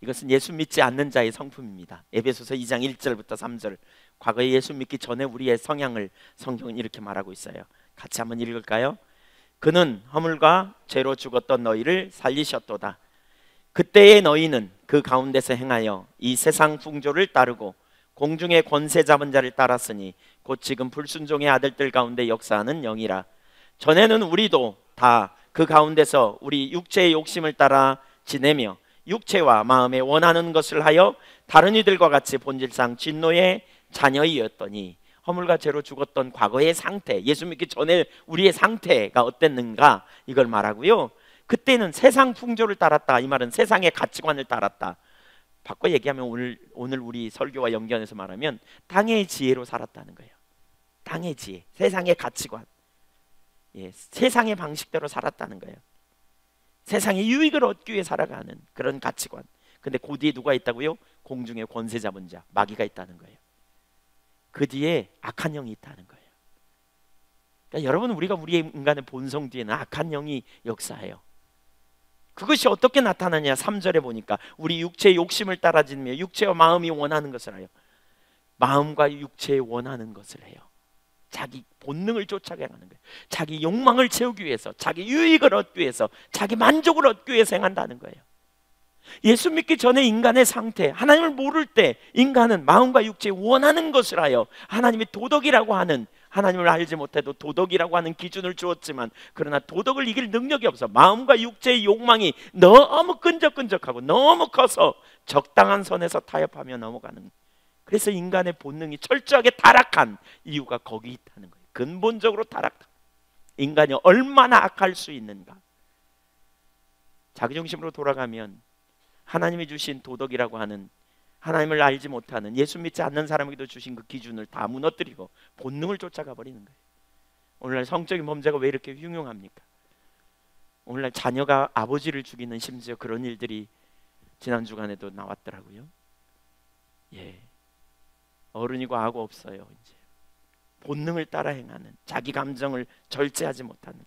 이것은 예수 믿지 않는 자의 성품입니다. 에베소서 2장 1절부터 3절. 과거에 예수 믿기 전에 우리의 성향을 성경은 이렇게 말하고 있어요. 같이 한번 읽을까요? 그는 허물과 죄로 죽었던 너희를 살리셨도다. 그때의 너희는 그 가운데서 행하여 이 세상 풍조를 따르고 공중의 권세 잡은 자를 따랐으니 곧 지금 불순종의 아들들 가운데 역사하는 영이라. 전에는 우리도 다 그 가운데서 우리 육체의 욕심을 따라 지내며 육체와 마음에 원하는 것을 하여 다른 이들과 같이 본질상 진노의 자녀이었더니. 허물과 죄로 죽었던 과거의 상태, 예수 믿기 전에 우리의 상태가 어땠는가, 이걸 말하고요. 그때는 세상 풍조를 따랐다. 이 말은 세상의 가치관을 따랐다. 바꿔 얘기하면 오늘 우리 설교와 연결해서 말하면 땅의 지혜로 살았다는 거예요. 땅의 지혜, 세상의 가치관, 세상의 방식대로 살았다는 거예요. 세상의 유익을 얻기 위해 살아가는 그런 가치관. 근데 그 뒤에 누가 있다고요? 공중의 권세 잡은 자, 마귀가 있다는 거예요. 그 뒤에 악한 영이 있다는 거예요. 그러니까 여러분, 우리가 우리의 인간의 본성 뒤에는 악한 영이 역사해요. 그것이 어떻게 나타나냐? 3절에 보니까 우리 육체의 욕심을 따라지며 육체와 마음이 원하는 것을 하여. 마음과 육체에 원하는 것을 해요. 자기 본능을 쫓아가는 거예요. 자기 욕망을 채우기 위해서, 자기 유익을 얻기 위해서, 자기 만족을 얻기 위해서 행한다는 거예요. 예수 믿기 전에 인간의 상태, 하나님을 모를 때 인간은 마음과 육체에 원하는 것을 하여 하나님이 도덕이라고 하는, 하나님을 알지 못해도 도덕이라고 하는 기준을 주었지만, 그러나 도덕을 이길 능력이 없어 마음과 육체의 욕망이 너무 끈적끈적하고 너무 커서 적당한 선에서 타협하며 넘어가는. 그래서 인간의 본능이 철저하게 타락한 이유가 거기 있다는 거예요. 근본적으로 타락한. 인간이 얼마나 악할 수 있는가. 자기중심으로 돌아가면 하나님이 주신 도덕이라고 하는, 하나님을 알지 못하는, 예수 믿지 않는 사람에게도 주신 그 기준을 다 무너뜨리고 본능을 쫓아가 버리는 거예요. 오늘날 성적인 범죄가 왜 이렇게 흉흉합니까? 오늘날 자녀가 아버지를 죽이는, 심지어 그런 일들이 지난 주간에도 나왔더라고요. 어른이고 아고 없어요. 이제 본능을 따라 행하는, 자기 감정을 절제하지 못하는.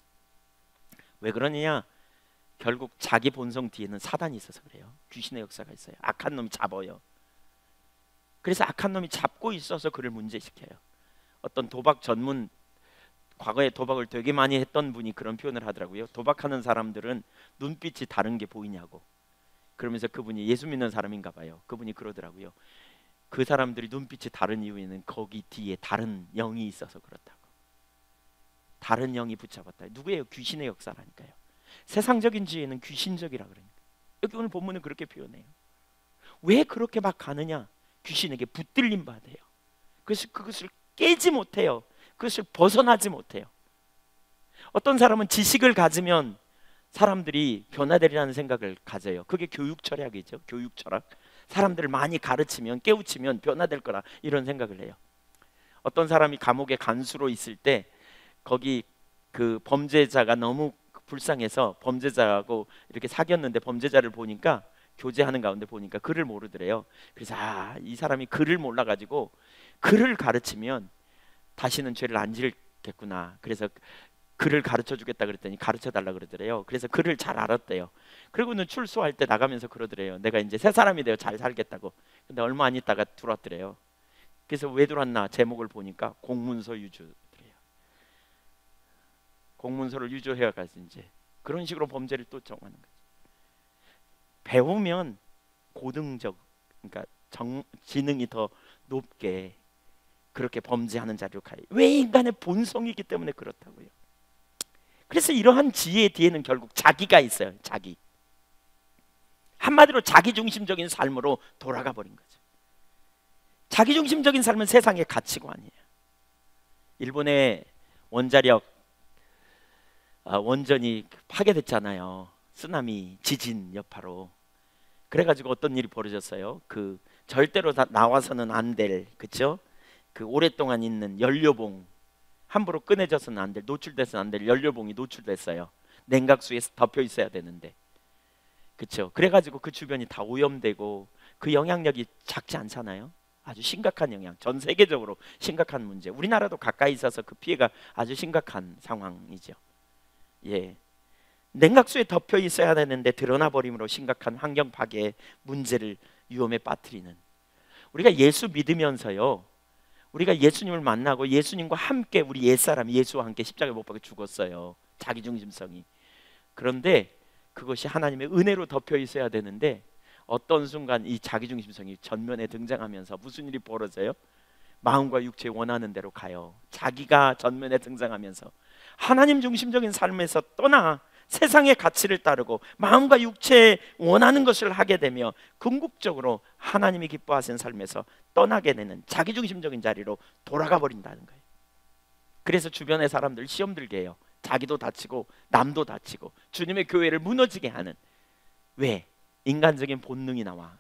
왜 그러느냐? 결국 자기 본성 뒤에는 사단이 있어서 그래요. 귀신의 역사가 있어요. 악한 놈이 잡아요. 그래서 악한 놈이 잡고 있어서 그를 문제시켜요. 어떤 도박 전문, 과거에 도박을 되게 많이 했던 분이 그런 표현을 하더라고요. 도박하는 사람들은 눈빛이 다른 게 보이냐고. 그러면서 그분이 예수 믿는 사람인가 봐요. 그분이 그러더라고요. 그 사람들이 눈빛이 다른 이유에는 거기 뒤에 다른 영이 있어서 그렇다고. 다른 영이 붙잡았다. 누구예요? 귀신의 역사라니까요. 세상적인 지혜는 귀신적이라 그러니까. 여기 오늘 본문은 그렇게 표현해요. 왜 그렇게 막 가느냐? 귀신에게 붙들림 받아요. 그래서 그것을 깨지 못해요. 그것을 벗어나지 못해요. 어떤 사람은 지식을 가지면 사람들이 변화되리라는 생각을 가져요. 그게 교육 철학이죠. 교육 철학. 사람들을 많이 가르치면, 깨우치면 변화될 거라, 이런 생각을 해요. 어떤 사람이 감옥에 간수로 있을 때 거기 그 범죄자가 너무 불쌍해서 범죄자하고 이렇게 사귀었는데, 범죄자를 보니까 교제하는 가운데 보니까 글을 모르더래요. 그래서 이 사람이 글을 몰라가지고 글을 가르치면 다시는 죄를 안 지겠구나. 그래서 글을 가르쳐 주겠다 그랬더니 가르쳐 달라 그러더래요. 그래서 글을 잘 알았대요. 그리고는 출소할 때 나가면서 그러더래요. 내가 이제 새 사람이 되어 잘 살겠다고. 근데 얼마 안 있다가 들어왔더래요. 그래서 왜 들어왔나 제목을 보니까 공문서 유주래요. 공문서를 유조해가지고 이제 그런 식으로 범죄를 또 정하는 거죠. 배우면 고등적, 그러니까 지능이 더 높게 그렇게 범죄하는 자리로 가요. 왜? 인간의 본성이기 때문에 그렇다고요. 그래서 이러한 지혜의 뒤에는 결국 자기가 있어요. 자기. 한마디로 자기중심적인 삶으로 돌아가 버린 거죠. 자기중심적인 삶은 세상의 가치관이에요. 일본의 원자력 원전이 파괴됐잖아요. 쓰나미, 지진 여파로. 그래가지고 어떤 일이 벌어졌어요. 그 절대로 다 나와서는 안 될, 그렇죠? 그 오랫동안 있는 연료봉, 함부로 꺼내져서는 안 될, 노출돼서는 안 될 연료봉이 노출됐어요. 냉각수에 덮여 있어야 되는데, 그렇죠? 그래가지고 그 주변이 다 오염되고 그 영향력이 작지 않잖아요. 아주 심각한 영향, 전 세계적으로 심각한 문제. 우리나라도 가까이 있어서 그 피해가 아주 심각한 상황이죠. 냉각수에 덮여 있어야 되는데 드러나 버림으로 심각한 환경 파괴의 문제를 위험에 빠뜨리는. 우리가 예수 믿으면서요, 우리가 예수님을 만나고 예수님과 함께 우리 옛사람 예수와 함께 십자가에 못 박혀 죽었어요. 자기중심성이. 그런데 그것이 하나님의 은혜로 덮여 있어야 되는데 어떤 순간 이 자기중심성이 전면에 등장하면서 무슨 일이 벌어져요? 마음과 육체에 원하는 대로 가요. 자기가 전면에 등장하면서 하나님 중심적인 삶에서 떠나 세상의 가치를 따르고 마음과 육체에 원하는 것을 하게 되며 궁극적으로 하나님이 기뻐하시는 삶에서 떠나게 되는 자기중심적인 자리로 돌아가 버린다는 거예요. 그래서 주변의 사람들 시험 들게 해요. 자기도 다치고 남도 다치고 주님의 교회를 무너지게 하는. 왜? 인간적인 본능이 나와.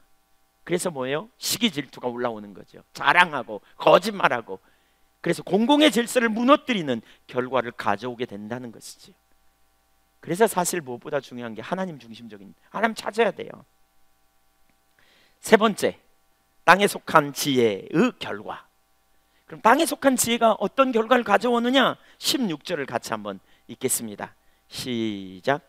그래서 뭐예요? 시기 질투가 올라오는 거죠. 자랑하고 거짓말하고 그래서 공공의 질서를 무너뜨리는 결과를 가져오게 된다는 것이지요. 그래서 사실 무엇보다 중요한 게 하나님 중심적인, 하나님 찾아야 돼요. 세 번째, 땅에 속한 지혜의 결과. 그럼 땅에 속한 지혜가 어떤 결과를 가져오느냐? 16절을 같이 한번 읽겠습니다. 시작.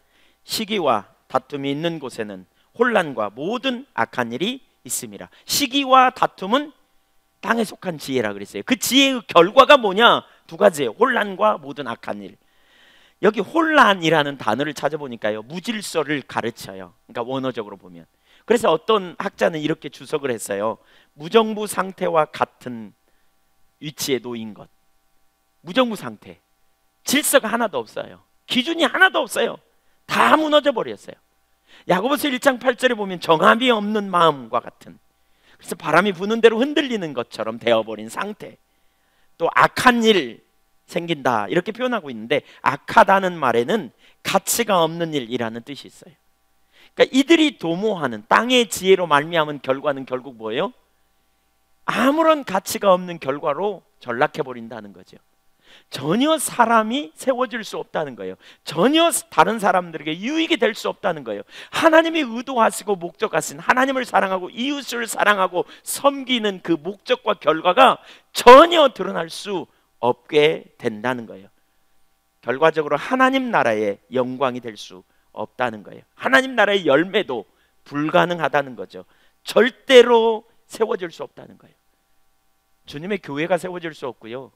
시기와 다툼이 있는 곳에는 혼란과 모든 악한 일이 있습니다. 시기와 다툼은 땅에 속한 지혜라 그랬어요. 그 지혜의 결과가 뭐냐? 두 가지예요. 혼란과 모든 악한 일. 여기 혼란이라는 단어를 찾아보니까요, 무질서를 가르쳐요. 그러니까 원어적으로 보면. 그래서 어떤 학자는 이렇게 주석을 했어요. 무정부 상태와 같은 위치에 놓인 것. 무정부 상태. 질서가 하나도 없어요. 기준이 하나도 없어요. 다 무너져 버렸어요. 야고보서 1장 8절에 보면 정함이 없는 마음과 같은, 그래서 바람이 부는 대로 흔들리는 것처럼 되어버린 상태. 또 악한 일 생긴다 이렇게 표현하고 있는데, 악하다는 말에는 가치가 없는 일이라는 뜻이 있어요. 그러니까 이들이 도모하는 땅의 지혜로 말미암은 결과는 결국 뭐예요? 아무런 가치가 없는 결과로 전락해버린다는 거죠. 전혀 사람이 세워질 수 없다는 거예요. 전혀 다른 사람들에게 유익이 될 수 없다는 거예요. 하나님이 의도하시고 목적하신, 하나님을 사랑하고 이웃을 사랑하고 섬기는 그 목적과 결과가 전혀 드러날 수 없게 된다는 거예요. 결과적으로 하나님 나라의 영광이 될 수 없다는 거예요. 하나님 나라의 열매도 불가능하다는 거죠. 절대로 세워질 수 없다는 거예요. 주님의 교회가 세워질 수 없고요,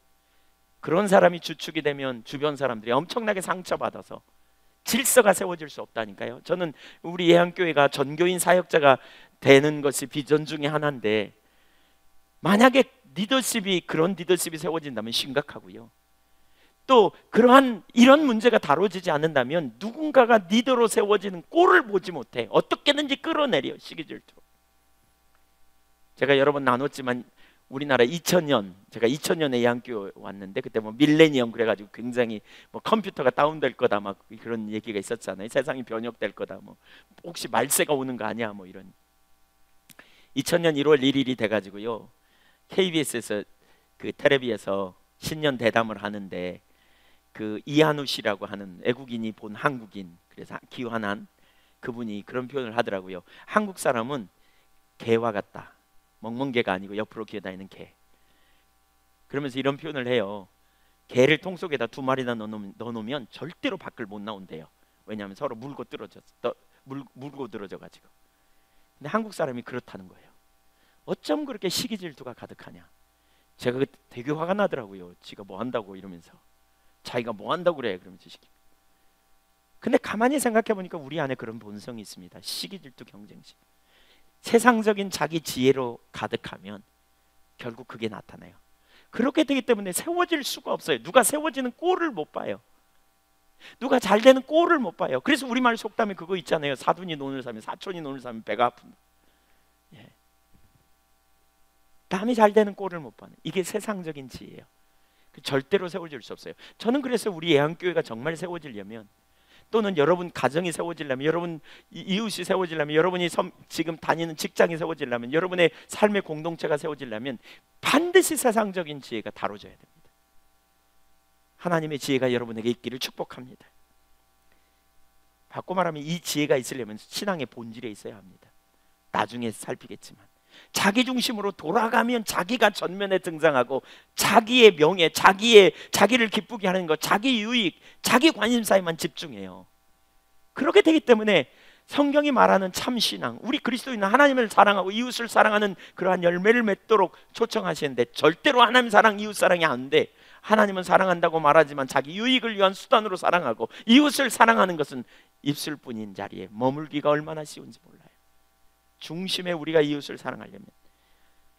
그런 사람이 주축이 되면 주변 사람들이 엄청나게 상처받아서 질서가 세워질 수 없다니까요. 저는 우리 예한교회가 전교인 사역자가 되는 것이 비전 중에 하나인데, 만약에 그런 리더십이 세워진다면 심각하고요, 또 그러한 이런 문제가 다뤄지지 않는다면 누군가가 리더로 세워지는 꼴을 보지 못해. 어떻게든지 끌어내려, 시기질투로. 제가 여러 번 나눴지만 우리나라 2000년, 제가 2000년에 예한교회 왔는데, 그때 뭐 밀레니엄 그래가지고 굉장히 뭐 컴퓨터가 다운될 거다 막 그런 얘기가 있었잖아요. 세상이 변혁될 거다, 뭐 혹시 말세가 오는 거 아니야, 뭐 이런. 2000년 1월 1일이 돼가지고요, KBS에서 그 텔레비에서 신년 대담을 하는데, 그 이한우 씨라고 하는 외국인이 본 한국인, 그래서 기환한 그분이 그런 표현을 하더라고요. 한국 사람은 개와 같다. 멍멍개가 아니고 옆으로 기어다니는 개. 그러면서 이런 표현을 해요. 개를 통 속에다 2마리나 넣어놓으면 절대로 밖을 못 나온대요. 왜냐하면 서로 물고 늘어져 가지고. 근데 한국 사람이 그렇다는 거예요. 어쩜 그렇게 시기질투가 가득하냐. 제가 되게 화가 나더라고요. 지가 뭐 한다고 이러면서. 자기가 뭐 한다고 그래 그러면서. 근데 가만히 생각해 보니까 우리 안에 그런 본성이 있습니다. 시기질투, 경쟁심. 세상적인 자기 지혜로 가득하면 결국 그게 나타나요. 그렇게 되기 때문에 세워질 수가 없어요. 누가 세워지는 꼴을 못 봐요. 누가 잘 되는 꼴을 못 봐요. 그래서 우리말 속담에 그거 있잖아요. 사돈이 논을 사면, 사촌이 논을 사면 배가 아픈다. 예. 남이 잘 되는 꼴을 못 봐요. 이게 세상적인 지혜예요. 절대로 세워질 수 없어요. 저는 그래서 우리 예한교회가 정말 세워지려면, 또는 여러분 가정이 세워지려면, 여러분 이웃이 세워지려면, 여러분이 지금 다니는 직장이 세워지려면, 여러분의 삶의 공동체가 세워지려면 반드시 세상적인 지혜가 다뤄져야 됩니다. 하나님의 지혜가 여러분에게 있기를 축복합니다. 바꿔 말하면 이 지혜가 있으려면 신앙의 본질에 있어야 합니다. 나중에 살피겠지만 자기 중심으로 돌아가면 자기가 전면에 등장하고, 자기의 명예, 자기를 기쁘게 하는 것, 자기 유익, 자기 관심사에만 집중해요. 그렇게 되기 때문에 성경이 말하는 참 신앙, 우리 그리스도인은 하나님을 사랑하고 이웃을 사랑하는 그러한 열매를 맺도록 초청하시는데, 절대로 하나님 사랑, 이웃 사랑이 안 돼. 하나님은 사랑한다고 말하지만 자기 유익을 위한 수단으로 사랑하고, 이웃을 사랑하는 것은 입술뿐인 자리에 머물기가 얼마나 쉬운지 몰라요. 중심에 우리가 이웃을 사랑하려면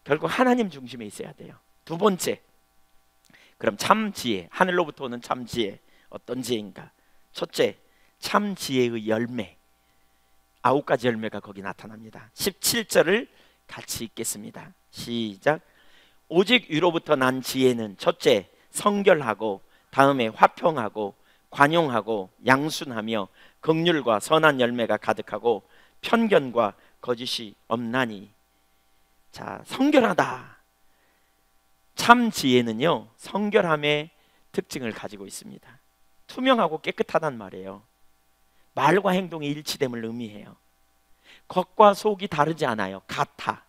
결국 하나님 중심에 있어야 돼요. 두 번째, 그럼 참 지혜, 하늘로부터 오는 참 지혜, 어떤 지혜인가? 첫째, 참 지혜의 열매, 9가지 열매가 거기 나타납니다. 17절을 같이 읽겠습니다. 시작. 오직 위로부터 난 지혜는 첫째 성결하고, 다음에 화평하고 관용하고 양순하며 긍휼과 선한 열매가 가득하고 편견과 거짓이 없나니. 자, 성결하다. 참 지혜는요, 성결함의 특징을 가지고 있습니다. 투명하고 깨끗하단 말이에요. 말과 행동의 일치됨을 의미해요. 겉과 속이 다르지 않아요. 같아.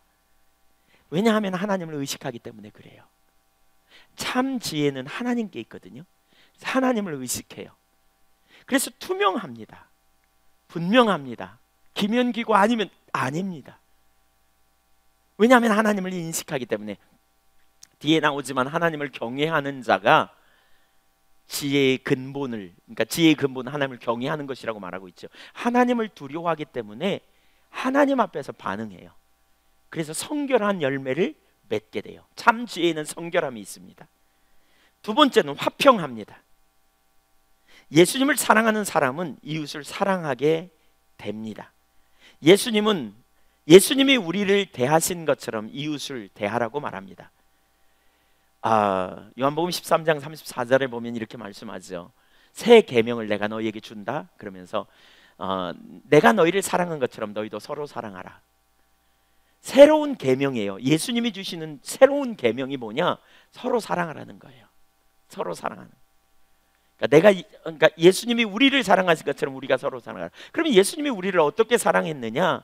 왜냐하면 하나님을 의식하기 때문에 그래요. 참 지혜는 하나님께 있거든요. 하나님을 의식해요. 그래서 투명합니다. 분명합니다. 기면기고 아니면 아닙니다. 왜냐하면 하나님을 인식하기 때문에. 뒤에 나오지만 하나님을 경외하는 자가 지혜의 근본을, 그러니까 지혜의 근본은 하나님을 경외하는 것이라고 말하고 있죠. 하나님을 두려워하기 때문에 하나님 앞에서 반응해요. 그래서 성결한 열매를 맺게 돼요. 참 지혜에는 성결함이 있습니다. 두 번째는 화평합니다. 예수님을 사랑하는 사람은 이웃을 사랑하게 됩니다. 예수님이 우리를 대하신 것처럼 이웃을 대하라고 말합니다. 요한복음 13장 34절에 보면 이렇게 말씀하죠. 새 계명을 내가 너희에게 준다. 그러면서 내가 너희를 사랑한 것처럼 너희도 서로 사랑하라. 새로운 계명이에요. 예수님이 주시는 새로운 계명이 뭐냐? 서로 사랑하라는 거예요. 서로 사랑하는. 그러니까 예수님이 우리를 사랑하신 것처럼 우리가 서로 사랑하라. 그러면 예수님이 우리를 어떻게 사랑했느냐?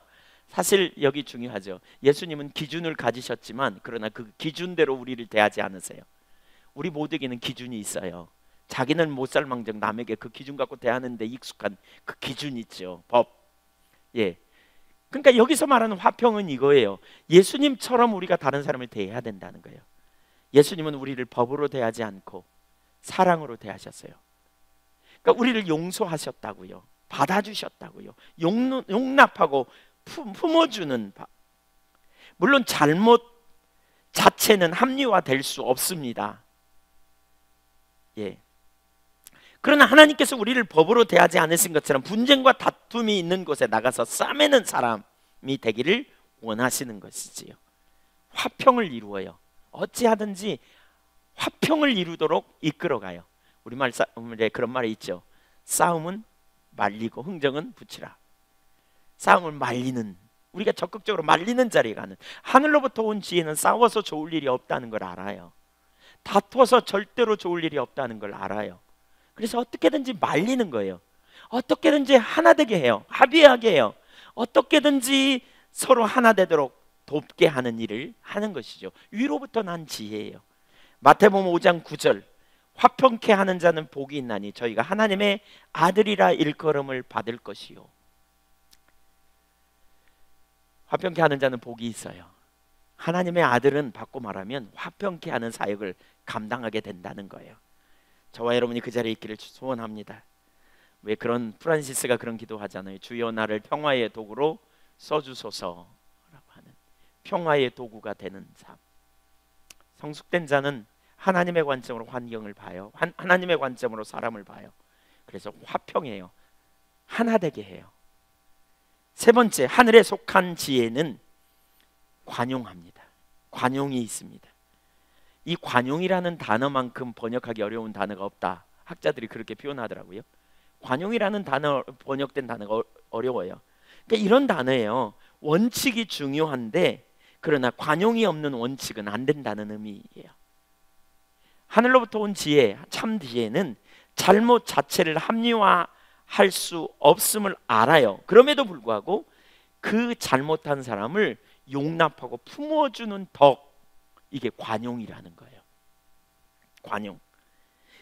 사실 여기 중요하죠. 예수님은 기준을 가지셨지만 그러나 그 기준대로 우리를 대하지 않으세요. 우리 모두에게는 기준이 있어요. 자기는 못살망정 남에게 그 기준 갖고 대하는데 익숙한 그 기준이 있죠. 법. 예. 그러니까 여기서 말하는 화평은 이거예요. 예수님처럼 우리가 다른 사람을 대해야 된다는 거예요. 예수님은 우리를 법으로 대하지 않고 사랑으로 대하셨어요. 그러니까 우리를 용서하셨다고요. 받아주셨다고요. 용납하고 품어주는. 물론 잘못 자체는 합리화될 수 없습니다. 예. 그러나 하나님께서 우리를 법으로 대하지 않으신 것처럼 분쟁과 다툼이 있는 곳에 나가서 싸매는 사람이 되기를 원하시는 것이지요. 화평을 이루어요. 어찌하든지 화평을 이루도록 이끌어가요. 우리말에 그런 말이 있죠. 싸움은 말리고 흥정은 붙이라. 싸움을 말리는, 우리가 적극적으로 말리는 자리에 가는. 하늘로부터 온 지혜는 싸워서 좋을 일이 없다는 걸 알아요. 다퉈서 절대로 좋을 일이 없다는 걸 알아요. 그래서 어떻게든지 말리는 거예요. 어떻게든지 하나 되게 해요. 합의하게 해요. 어떻게든지 서로 하나 되도록 돕게 하는 일을 하는 것이죠. 위로부터 난 지혜예요. 마태복음 5장 9절, 화평케 하는 자는 복이 있나니 저희가 하나님의 아들이라 일컬음을 받을 것이요. 화평케 하는 자는 복이 있어요. 하나님의 아들은 바꿔 말하면 화평케 하는 사역을 감당하게 된다는 거예요. 저와 여러분이 그 자리에 있기를 소원합니다. 왜 그런 프란시스가 그런 기도하잖아요. 주여 나를 평화의 도구로 써주소서라고 하는, 평화의 도구가 되는 삶. 성숙된 자는 하나님의 관점으로 환경을 봐요. 하나님의 관점으로 사람을 봐요. 그래서 화평해요. 하나 되게 해요. 세 번째, 하늘에 속한 지혜는 관용합니다. 관용이 있습니다. 이 관용이라는 단어만큼 번역하기 어려운 단어가 없다. 학자들이 그렇게 표현하더라고요. 관용이라는 단어, 번역된 단어가 어려워요. 그러니까 이런 단어예요. 원칙이 중요한데 그러나 관용이 없는 원칙은 안 된다는 의미예요. 하늘로부터 온 지혜, 참 지혜는 잘못 자체를 합리화할 수 없음을 알아요. 그럼에도 불구하고 그 잘못한 사람을 용납하고 품어주는 덕, 이게 관용이라는 거예요. 관용.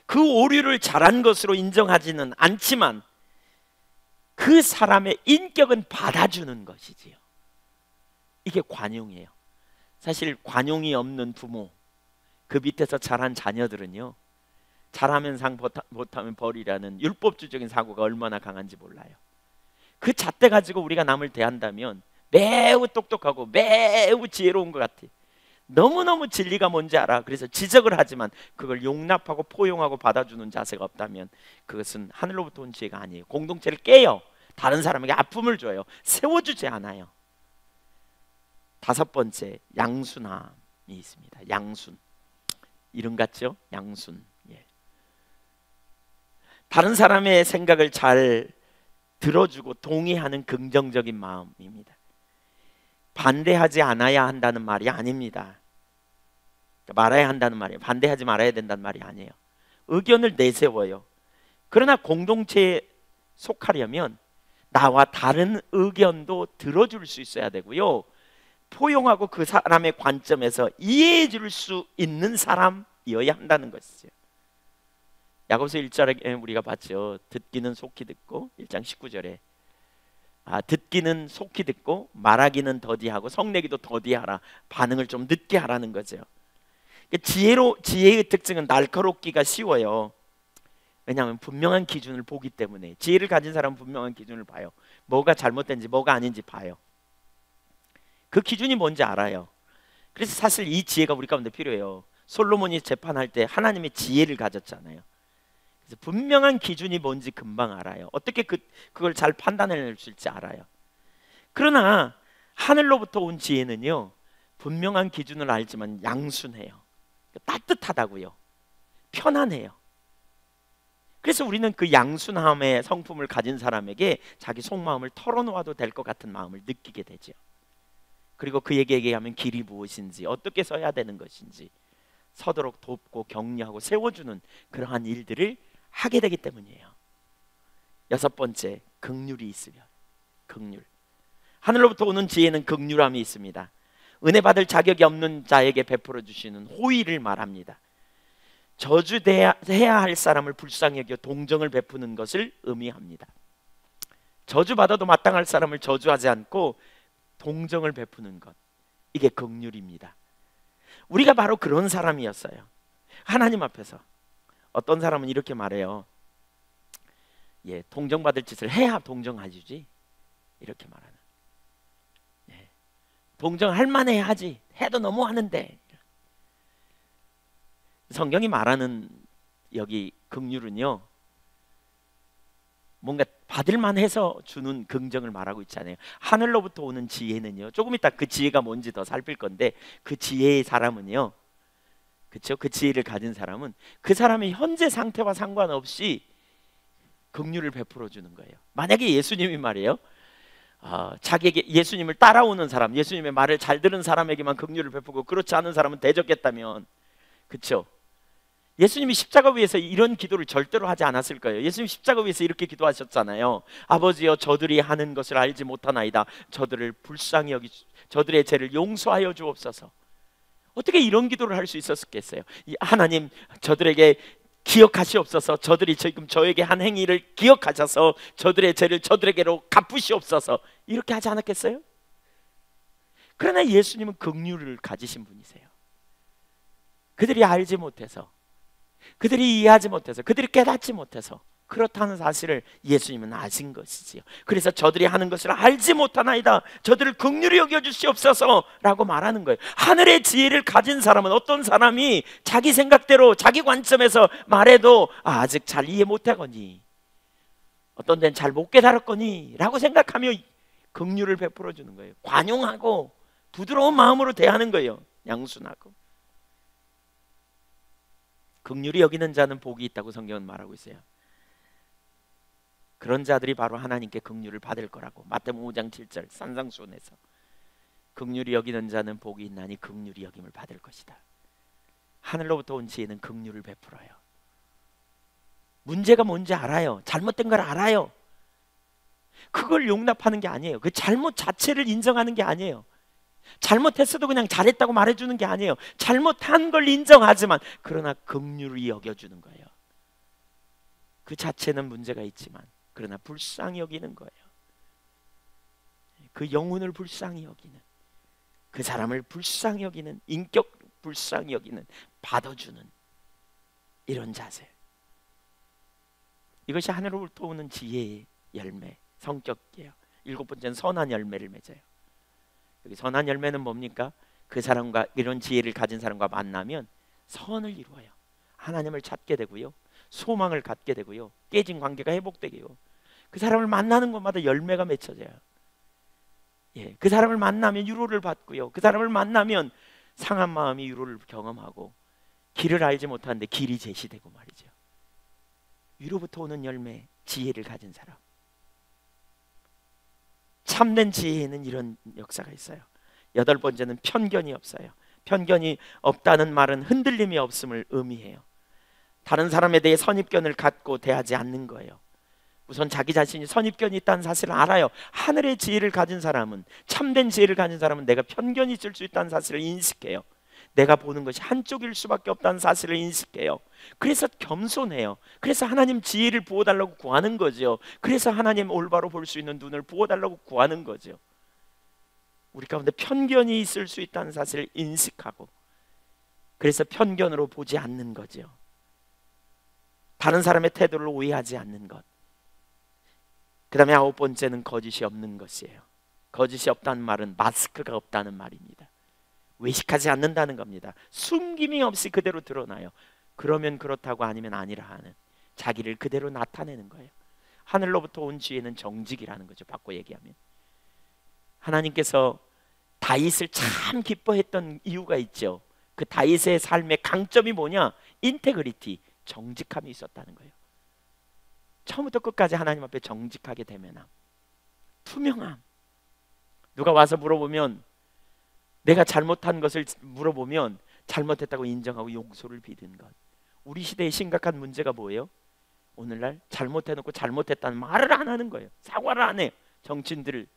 그 오류를 잘한 것으로 인정하지는 않지만 그 사람의 인격은 받아주는 것이지요. 이게 관용이에요. 사실 관용이 없는 부모, 그 밑에서 자란 자녀들은요, 잘하면 상 못하면 벌이라는 율법주의적인 사고가 얼마나 강한지 몰라요. 그 잣대 가지고 우리가 남을 대한다면 매우 똑똑하고 매우 지혜로운 것 같아. 너무너무 진리가 뭔지 알아. 그래서 지적을 하지만 그걸 용납하고 포용하고 받아주는 자세가 없다면 그것은 하늘로부터 온 지혜가 아니에요. 공동체를 깨요. 다른 사람에게 아픔을 줘요. 세워주지 않아요. 다섯 번째, 양순함이 있습니다. 양순. 이름 같죠? 양순. 예. 다른 사람의 생각을 잘 들어주고 동의하는 긍정적인 마음입니다. 반대하지 않아야 한다는 말이 아닙니다. 말아야 한다는 말이에요. 반대하지 말아야 된다는 말이 아니에요. 의견을 내세워요. 그러나 공동체에 속하려면 나와 다른 의견도 들어줄 수 있어야 되고요, 포용하고 그 사람의 관점에서 이해해 줄 수 있는 사람이어야 한다는 것이죠. 야고보서 1절에 우리가 봤죠. 듣기는 속히 듣고, 1장 19절에 듣기는 속히 듣고 말하기는 더디하고 성내기도 더디하라. 반응을 좀 늦게 하라는 거죠. 지혜의 특징은 날카롭기가 쉬워요. 왜냐하면 분명한 기준을 보기 때문에. 지혜를 가진 사람은 분명한 기준을 봐요. 뭐가 잘못된지 뭐가 아닌지 봐요. 그 기준이 뭔지 알아요. 그래서 사실 이 지혜가 우리 가운데 필요해요. 솔로몬이 재판할 때 하나님의 지혜를 가졌잖아요. 그래서 분명한 기준이 뭔지 금방 알아요. 어떻게 그걸 잘 판단해낼 수 있을지 알아요. 그러나 하늘로부터 온 지혜는요, 분명한 기준을 알지만 양순해요. 따뜻하다고요. 편안해요. 그래서 우리는 그 양순함의 성품을 가진 사람에게 자기 속마음을 털어놓아도 될 것 같은 마음을 느끼게 되죠. 그리고 그에게 얘기하면 길이 무엇인지, 어떻게 서야 되는 것인지 서도록 돕고 격려하고 세워주는 그러한 일들을 하게 되기 때문이에요. 여섯 번째, 긍휼이 있으면. 긍휼. 하늘로부터 오는 지혜는 긍휼함이 있습니다. 은혜 받을 자격이 없는 자에게 베풀어 주시는 호의를 말합니다. 저주해야 할 사람을 불쌍히 여겨 동정을 베푸는 것을 의미합니다. 저주받아도 마땅할 사람을 저주하지 않고 동정을 베푸는 것, 이게 긍휼입니다. 우리가 바로 그런 사람이었어요. 하나님 앞에서. 어떤 사람은 이렇게 말해요. 동정받을 짓을 해야 동정해주지, 이렇게 말하는. 동정할 만해 하지, 해도 너무 하는데. 성경이 말하는 여기 긍휼은요, 뭔가 받을만 해서 주는 긍정을 말하고 있잖아요. 하늘로부터 오는 지혜는요, 조금 이따 그 지혜가 뭔지 더 살필 건데, 그 지혜의 사람은요, 그렇죠? 그 지혜를 가진 사람은 그 사람의 현재 상태와 상관없이 긍휼을 베풀어 주는 거예요. 만약에 예수님이 말이에요, 자기에게 예수님을 따라오는 사람, 예수님의 말을 잘 들은 사람에게만 긍휼을 베푸고 그렇지 않은 사람은 대적했다면, 그렇죠? 예수님이 십자가 위에서 이런 기도를 절대로 하지 않았을 거예요. 예수님 십자가 위에서 이렇게 기도하셨잖아요. 아버지여, 저들이 하는 것을 알지 못하나이다. 저들을 불쌍히 여기 저들의 죄를 용서하여 주옵소서. 어떻게 이런 기도를 할 수 있었겠어요? 하나님, 저들에게 기억하시옵소서. 저들이 지금 저에게 한 행위를 기억하셔서 저들의 죄를 저들에게로 갚으시옵소서. 이렇게 하지 않았겠어요? 그러나 예수님은 긍휼을 가지신 분이세요. 그들이 알지 못해서, 그들이 이해하지 못해서, 그들이 깨닫지 못해서 그렇다는 사실을 예수님은 아신 것이지요. 그래서 저들이 하는 것을 알지 못하나이다. 저들을 긍휼히 여겨 주시옵소서 라고 말하는 거예요. 하늘의 지혜를 가진 사람은 어떤 사람이 자기 생각대로 자기 관점에서 말해도 아직 잘 이해 못하거니, 어떤 데는 잘 못 깨달았거니 라고 생각하며 긍휼을 베풀어 주는 거예요. 관용하고 부드러운 마음으로 대하는 거예요. 양순하고. 긍휼히 여기는 자는 복이 있다고 성경은 말하고 있어요. 그런 자들이 바로 하나님께 긍휼을 받을 거라고. 마태복음 5장 7절 산상수훈에서 긍휼히 여기는 자는 복이 있나니 긍휼히 여김을 받을 것이다. 하늘로부터 온 지혜는 긍휼을 베풀어요. 문제가 뭔지 알아요. 잘못된 걸 알아요. 그걸 용납하는 게 아니에요. 그 잘못 자체를 인정하는 게 아니에요. 잘못했어도 그냥 잘했다고 말해주는 게 아니에요. 잘못한 걸 인정하지만 그러나 긍휼히 여겨주는 거예요. 그 자체는 문제가 있지만 그러나 불쌍히 여기는 거예요. 그 영혼을 불쌍히 여기는, 그 사람을 불쌍히 여기는, 인격 불쌍히 여기는, 받아주는 이런 자세. 이것이 하늘로부터 오는 지혜의 열매, 성격이에요. 일곱 번째는 선한 열매를 맺어요. 여기 선한 열매는 뭡니까? 그 사람과, 이런 지혜를 가진 사람과 만나면 선을 이루어요. 하나님을 찾게 되고요, 소망을 갖게 되고요, 깨진 관계가 회복되고요. 그 사람을 만나는 곳마다 열매가 맺혀져요. 그 사람을 만나면 위로를 받고요, 그 사람을 만나면 상한 마음이 위로를 경험하고, 길을 알지 못하는데 길이 제시되고 말이죠. 위로부터 오는 열매, 지혜를 가진 사람. 참된 지혜에는 이런 역사가 있어요. 여덟 번째는 편견이 없어요. 편견이 없다는 말은 흔들림이 없음을 의미해요. 다른 사람에 대해 선입견을 갖고 대하지 않는 거예요. 우선 자기 자신이 선입견이 있다는 사실을 알아요. 하늘의 지혜를 가진 사람은, 참된 지혜를 가진 사람은 내가 편견이 있을 수 있다는 사실을 인식해요. 내가 보는 것이 한쪽일 수밖에 없다는 사실을 인식해요. 그래서 겸손해요. 그래서 하나님 지혜를 부어달라고 구하는 거죠. 그래서 하나님 올바로 볼 수 있는 눈을 부어달라고 구하는 거죠. 우리 가운데 편견이 있을 수 있다는 사실을 인식하고, 그래서 편견으로 보지 않는 거죠. 다른 사람의 태도를 오해하지 않는 것. 그 다음에 9번째는 거짓이 없는 것이에요. 거짓이 없다는 말은 마스크가 없다는 말입니다. 외식하지 않는다는 겁니다. 숨김이 없이 그대로 드러나요. 그러면 그렇다고 아니면 아니라 하는, 자기를 그대로 나타내는 거예요. 하늘로부터 온 지혜는 정직이라는 거죠. 바꿔 얘기하면 하나님께서 다윗을 참 기뻐했던 이유가 있죠. 그 다윗의 삶의 강점이 뭐냐? 인테그리티, 정직함이 있었다는 거예요. 처음부터 끝까지 하나님 앞에 정직하게 대면함, 투명함. 누가 와서 물어보면, 내가 잘못한 것을 물어보면 잘못했다고 인정하고 용서를 비는 것. 우리 시대의 심각한 문제가 뭐예요? 오늘날 잘못해놓고 잘못했다는 말을 안 하는 거예요. 사과를 안 해요. 정치인들,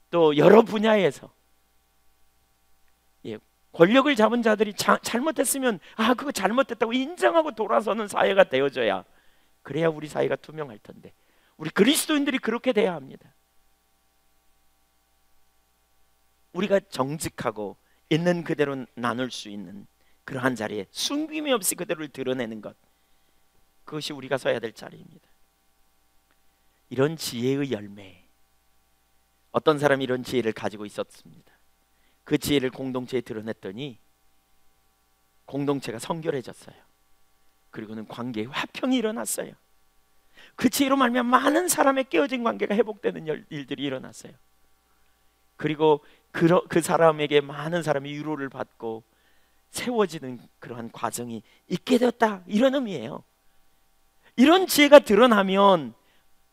또 여러 분야에서 권력을 잡은 자들이 잘못했으면 그거 잘못했다고 인정하고 돌아서는 사회가 되어져야, 그래야 우리 사회가 투명할 텐데, 우리 그리스도인들이 그렇게 돼야 합니다. 우리가 정직하고 있는 그대로 나눌 수 있는 그러한 자리에 숨김이 없이 그대로를 드러내는 것, 그것이 우리가 서야 될 자리입니다. 이런 지혜의 열매, 어떤 사람이 이런 지혜를 가지고 있었습니다. 그 지혜를 공동체에 드러냈더니 공동체가 성결해졌어요. 그리고는 관계에 화평이 일어났어요. 그 지혜로 말미암아 많은 사람의 깨어진 관계가 회복되는 일들이 일어났어요. 그리고 그 사람에게 많은 사람이 위로를 받고 세워지는 그러한 과정이 있게 되었다, 이런 의미예요. 이런 지혜가 드러나면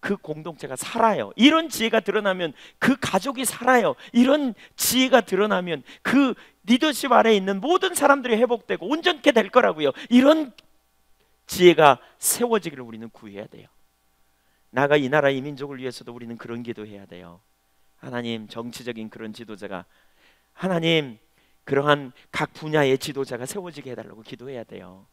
그 공동체가 살아요. 이런 지혜가 드러나면 그 가족이 살아요. 이런 지혜가 드러나면 그 리더십 아래에 있는 모든 사람들이 회복되고 온전케 될 거라고요. 이런 지혜가 세워지기를 우리는 구해야 돼요. 나아가 이 나라 이 민족을 위해서도 우리는 그런 기도해야 돼요. 하나님, 정치적인 그런 지도자가, 하나님 그러한 각 분야의 지도자가 세워지게 해달라고 기도해야 돼요.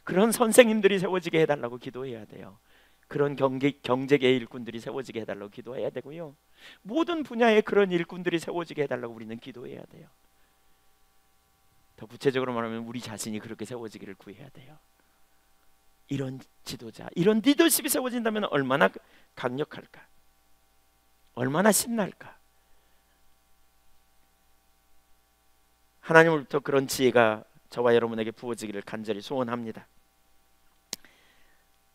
그런 선생님들이 세워지게 해달라고 기도해야 돼요. 그런 경제계의 일꾼들이 세워지게 해달라고 기도해야 되고요. 모든 분야의 그런 일꾼들이 세워지게 해달라고 우리는 기도해야 돼요. 더 구체적으로 말하면 우리 자신이 그렇게 세워지기를 구해야 돼요. 이런 지도자, 이런 리더십이 세워진다면 얼마나 강력할까, 얼마나 신날까. 하나님으로부터 그런 지혜가 저와 여러분에게 부어지기를 간절히 소원합니다.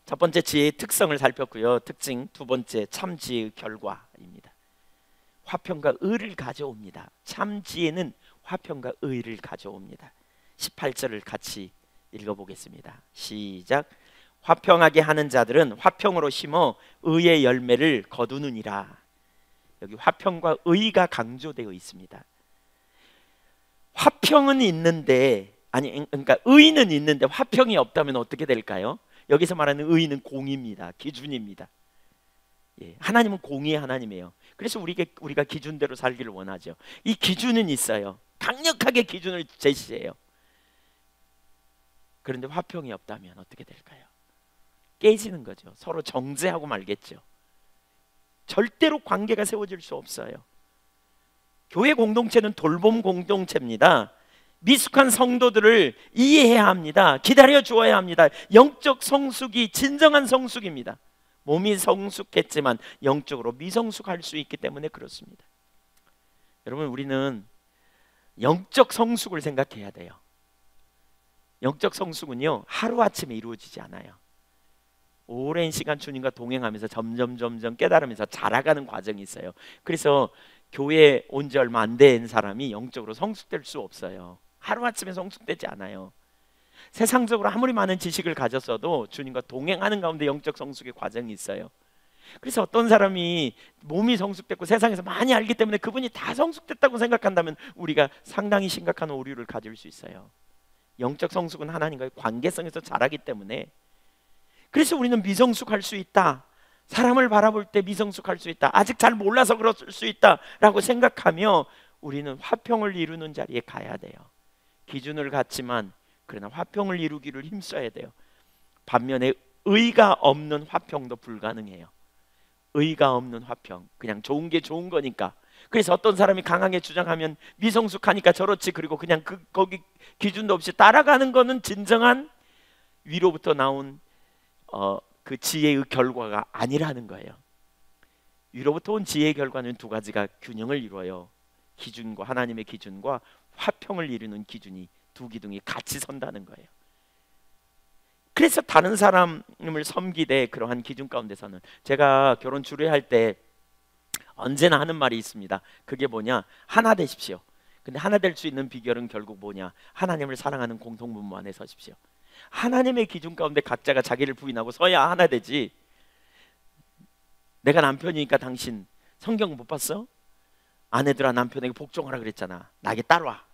첫 번째, 지혜의 특성을 살폈고요. 특징 두 번째, 참 지혜의 결과입니다. 화평과 의를 가져옵니다. 참 지혜는 화평과 의를 가져옵니다. 18절을 같이 읽어보겠습니다. 시작. 화평하게 하는 자들은 화평으로 심어 의의 열매를 거두느니라. 여기 화평과 의가 강조되어 있습니다. 화평은 있는데, 그러니까 의는 있는데 화평이 없다면 어떻게 될까요? 여기서 말하는 의는 공입니다. 기준입니다. 하나님은 공의의 하나님이에요. 그래서 우리가 기준대로 살기를 원하죠. 이 기준은 있어요. 강력하게 기준을 제시해요. 그런데 화평이 없다면 어떻게 될까요? 깨지는 거죠. 서로 정죄하고 말겠죠. 절대로 관계가 세워질 수 없어요. 교회 공동체는 돌봄 공동체입니다. 미숙한 성도들을 이해해야 합니다. 기다려 주어야 합니다. 영적 성숙이 진정한 성숙입니다. 몸이 성숙했지만 영적으로 미성숙할 수 있기 때문에 그렇습니다. 여러분, 우리는 영적 성숙을 생각해야 돼요. 영적 성숙은요, 하루아침에 이루어지지 않아요. 오랜 시간 주님과 동행하면서 점점 깨달으면서 자라가는 과정이 있어요. 그래서 교회에 온 지 얼마 안 된 사람이 영적으로 성숙될 수 없어요. 하루아침에 성숙되지 않아요. 세상적으로 아무리 많은 지식을 가졌어도 주님과 동행하는 가운데 영적 성숙의 과정이 있어요. 그래서 어떤 사람이 몸이 성숙됐고 세상에서 많이 알기 때문에 그분이 다 성숙됐다고 생각한다면 우리가 상당히 심각한 오류를 가질 수 있어요. 영적 성숙은 하나님과의 관계성에서 자라기 때문에. 그래서 우리는 미성숙할 수 있다, 사람을 바라볼 때 미성숙할 수 있다, 아직 잘 몰라서 그럴 수 있다 라고 생각하며 우리는 화평을 이루는 자리에 가야 돼요. 기준을 갖지만 그러나 화평을 이루기를 힘써야 돼요. 반면에 의가 없는 화평도 불가능해요. 의가 없는 화평, 그냥 좋은 게 좋은 거니까. 그래서 어떤 사람이 강하게 주장하면 미성숙하니까 저렇지, 그리고 그냥 거기 기준도 없이 따라가는 거는 진정한 위로부터 나온 그 지혜의 결과가 아니라는 거예요. 위로부터 온 지혜의 결과는 두 가지가 균형을 이루어요. 기준과, 하나님의 기준과 화평을 이루는 기준이, 두 기둥이 같이 선다는 거예요. 그래서 다른 사람을 섬기되 그러한 기준 가운데서는, 제가 결혼 주례할 때 언제나 하는 말이 있습니다. 그게 뭐냐? 하나 되십시오. 근데 하나 될 수 있는 비결은 결국 뭐냐? 하나님을 사랑하는 공통분모 안에 서십시오. 하나님의 기준 가운데 각자가 자기를 부인하고 서야 하나 되지. 내가 남편이니까 당신 성경 못 봤어? 아내들아 남편에게 복종하라 그랬잖아. 나에게 따라와.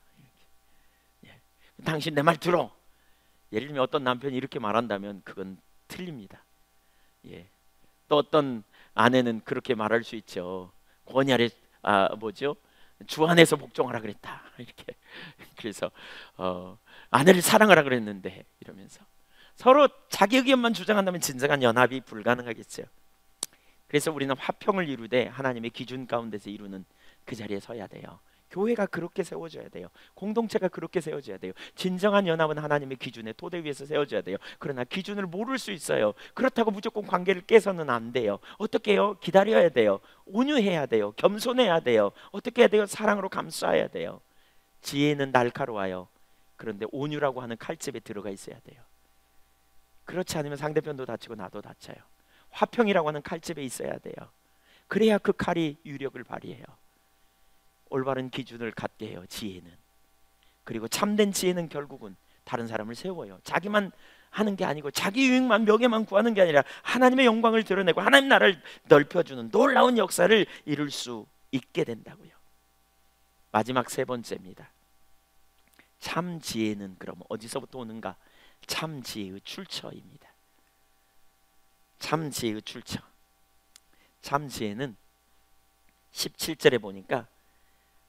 당신 내 말 들어. 예를 들면 어떤 남편이 이렇게 말한다면 그건 틀립니다. 또 어떤 아내는 그렇게 말할 수 있죠. 권위 아래 주 안에서 복종하라 그랬다. 이렇게. 그래서 아내를 사랑하라 그랬는데 이러면서 서로 자기 의견만 주장한다면 진정한 연합이 불가능하겠죠. 그래서 우리는 화평을 이루되 하나님의 기준 가운데서 이루는 그 자리에 서야 돼요. 교회가 그렇게 세워져야 돼요. 공동체가 그렇게 세워져야 돼요. 진정한 연합은 하나님의 기준의 토대 위에서 세워져야 돼요. 그러나 기준을 모를 수 있어요. 그렇다고 무조건 관계를 깨서는 안 돼요. 어떻게 해요? 기다려야 돼요. 온유해야 돼요. 겸손해야 돼요. 어떻게 해야 돼요? 사랑으로 감싸야 돼요. 지혜는 날카로워요. 그런데 온유라고 하는 칼집에 들어가 있어야 돼요. 그렇지 않으면 상대편도 다치고 나도 다쳐요. 화평이라고 하는 칼집에 있어야 돼요. 그래야 그 칼이 유력을 발휘해요. 올바른 기준을 갖게 해요. 지혜는. 그리고 참된 지혜는 결국은 다른 사람을 세워요. 자기만 하는 게 아니고 자기 유익만, 명예만 구하는 게 아니라 하나님의 영광을 드러내고 하나님 나라를 넓혀주는 놀라운 역사를 이룰 수 있게 된다고요. 마지막 세 번째입니다. 참 지혜는 그럼 어디서부터 오는가? 참 지혜의 출처입니다. 참 지혜의 출처. 참 지혜는 17절에 보니까